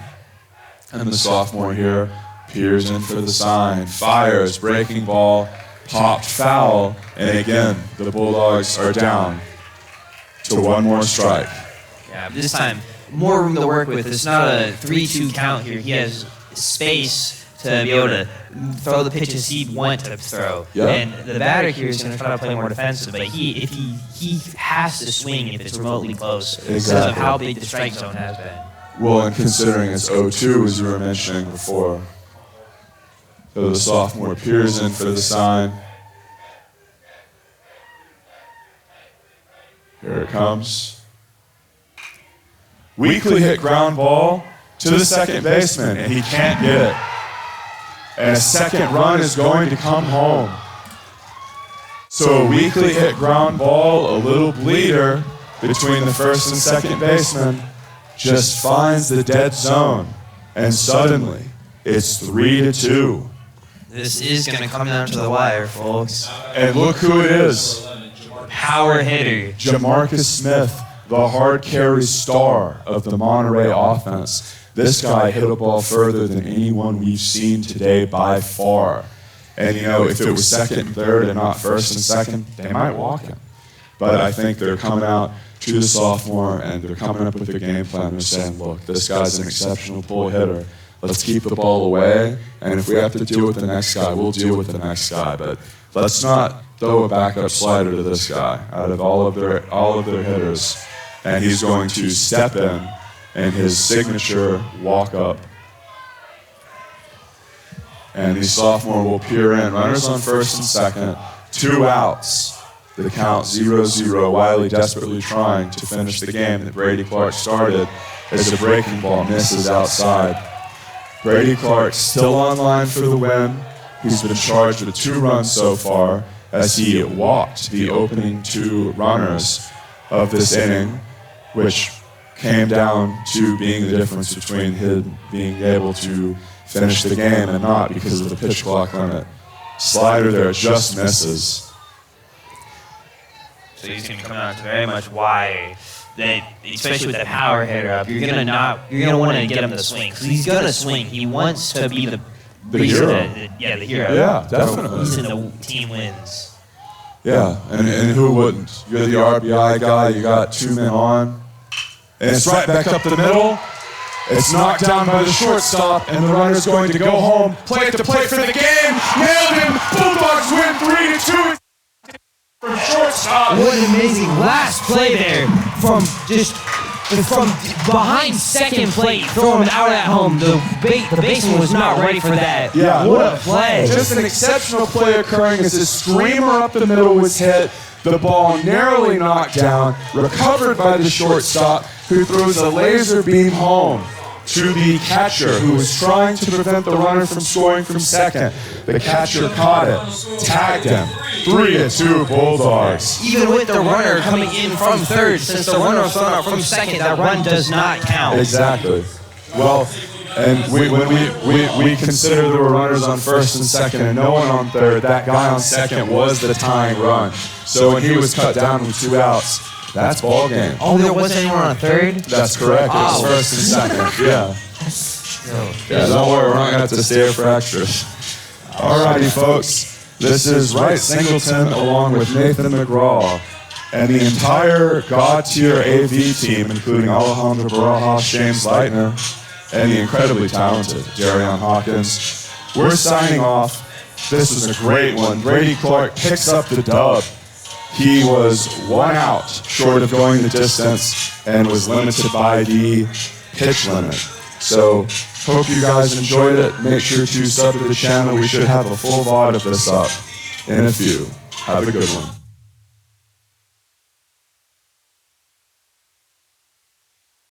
And the sophomore here peers in for the sign, fires, breaking ball, popped foul, and again, the Bulldogs are down to one more strike. Yeah, this time, more room to work with. It's not a 3-2 count here. He has space to be able to throw the pitches he'd want to throw. Yeah. And the batter here is going to try to play more defensive, but he has to swing if it's remotely close because of how big the strike zone has been. Well, and considering it's 0-2, as you were mentioning before. So the sophomore peers in for the sign. Here it comes. Weekly hit ground ball to the second baseman, and he can't get it. And a second run is going to come home. So a Weekly hit ground ball, a little bleeder between the first and second baseman, just finds the dead zone. And suddenly, it's 3-2. This is going to come down to the wire, folks. And look who it is. Power hitter. Jamarcus Smith, the hard carry star of the Monterey offense. This guy hit a ball further than anyone we've seen today by far. And, you know, if it was second and third and not first and second, they might walk him. But I think they're coming out to the sophomore and they're coming up with a game plan. They're saying, look, this guy's an exceptional pull hitter. Let's keep the ball away. And if we have to deal with the next guy, we'll deal with the next guy. But let's not throw a backup slider to this guy out of all of their hitters. And he's going to step in and his signature walk up. And the sophomore will peer in. Runners on first and second, 2 outs. The count 0-0. Wylie desperately trying to finish the game that Brady Clark started as a breaking ball misses outside. Brady Clark still on line for the win. He's been charged with 2 runs so far as he walked the opening 2 runners of this inning, which came down to being the difference between him being able to finish the game and not because of the pitch clock limit. Slider there just misses. So he's going to come out to very much why, especially with the power hitter up, you're going to want to get him to swing. Because he's going to swing. He wants to be the hero. The hero. Yeah, definitely. The reason the team wins. Yeah, and who wouldn't? You're the RBI guy, you got 2 men on, and it's right back up the middle. It's knocked down by the shortstop, and the runner's going to go home. Plate to plate for the game. Nailed him. Bulldogs win 3-2. From shortstop. What an amazing last play there from behind second plate, throwing him out at home. The baseman was not ready for that. Yeah. What a play. Just an exceptional play occurring as a screamer up the middle was hit. The ball narrowly knocked down, recovered by the shortstop, who throws a laser beam home to the catcher, who was trying to prevent the runner from scoring from second. The catcher caught it, tagged him. 3-2 Bulldogs. Even with the runner coming in from third, since the runner was thrown out from second, that run does not count. Exactly. Well, and when we consider there were runners on first and second and no one on third, that guy on second was the tying run. So when he was cut down with 2 outs, that's ball game. Oh, there wasn't anyone on third? That's correct. It was first and second. Yeah. Yeah, don't worry, we're not going to have to stay here for extras. Alrighty, folks. This is Wright Singleton along with Nathan McGraw and the entire God-tier AV team, including Alejandro Barajas, James Leitner, and the incredibly talented Darion Hawkins. We're signing off. This was a great one. Brady Clark picks up the dub. He was 1 out short of going the distance and was limited by the pitch limit. So, hope you guys enjoyed it. Make sure to sub to the channel. We should have a full VOD of this up in a few. Have a good one.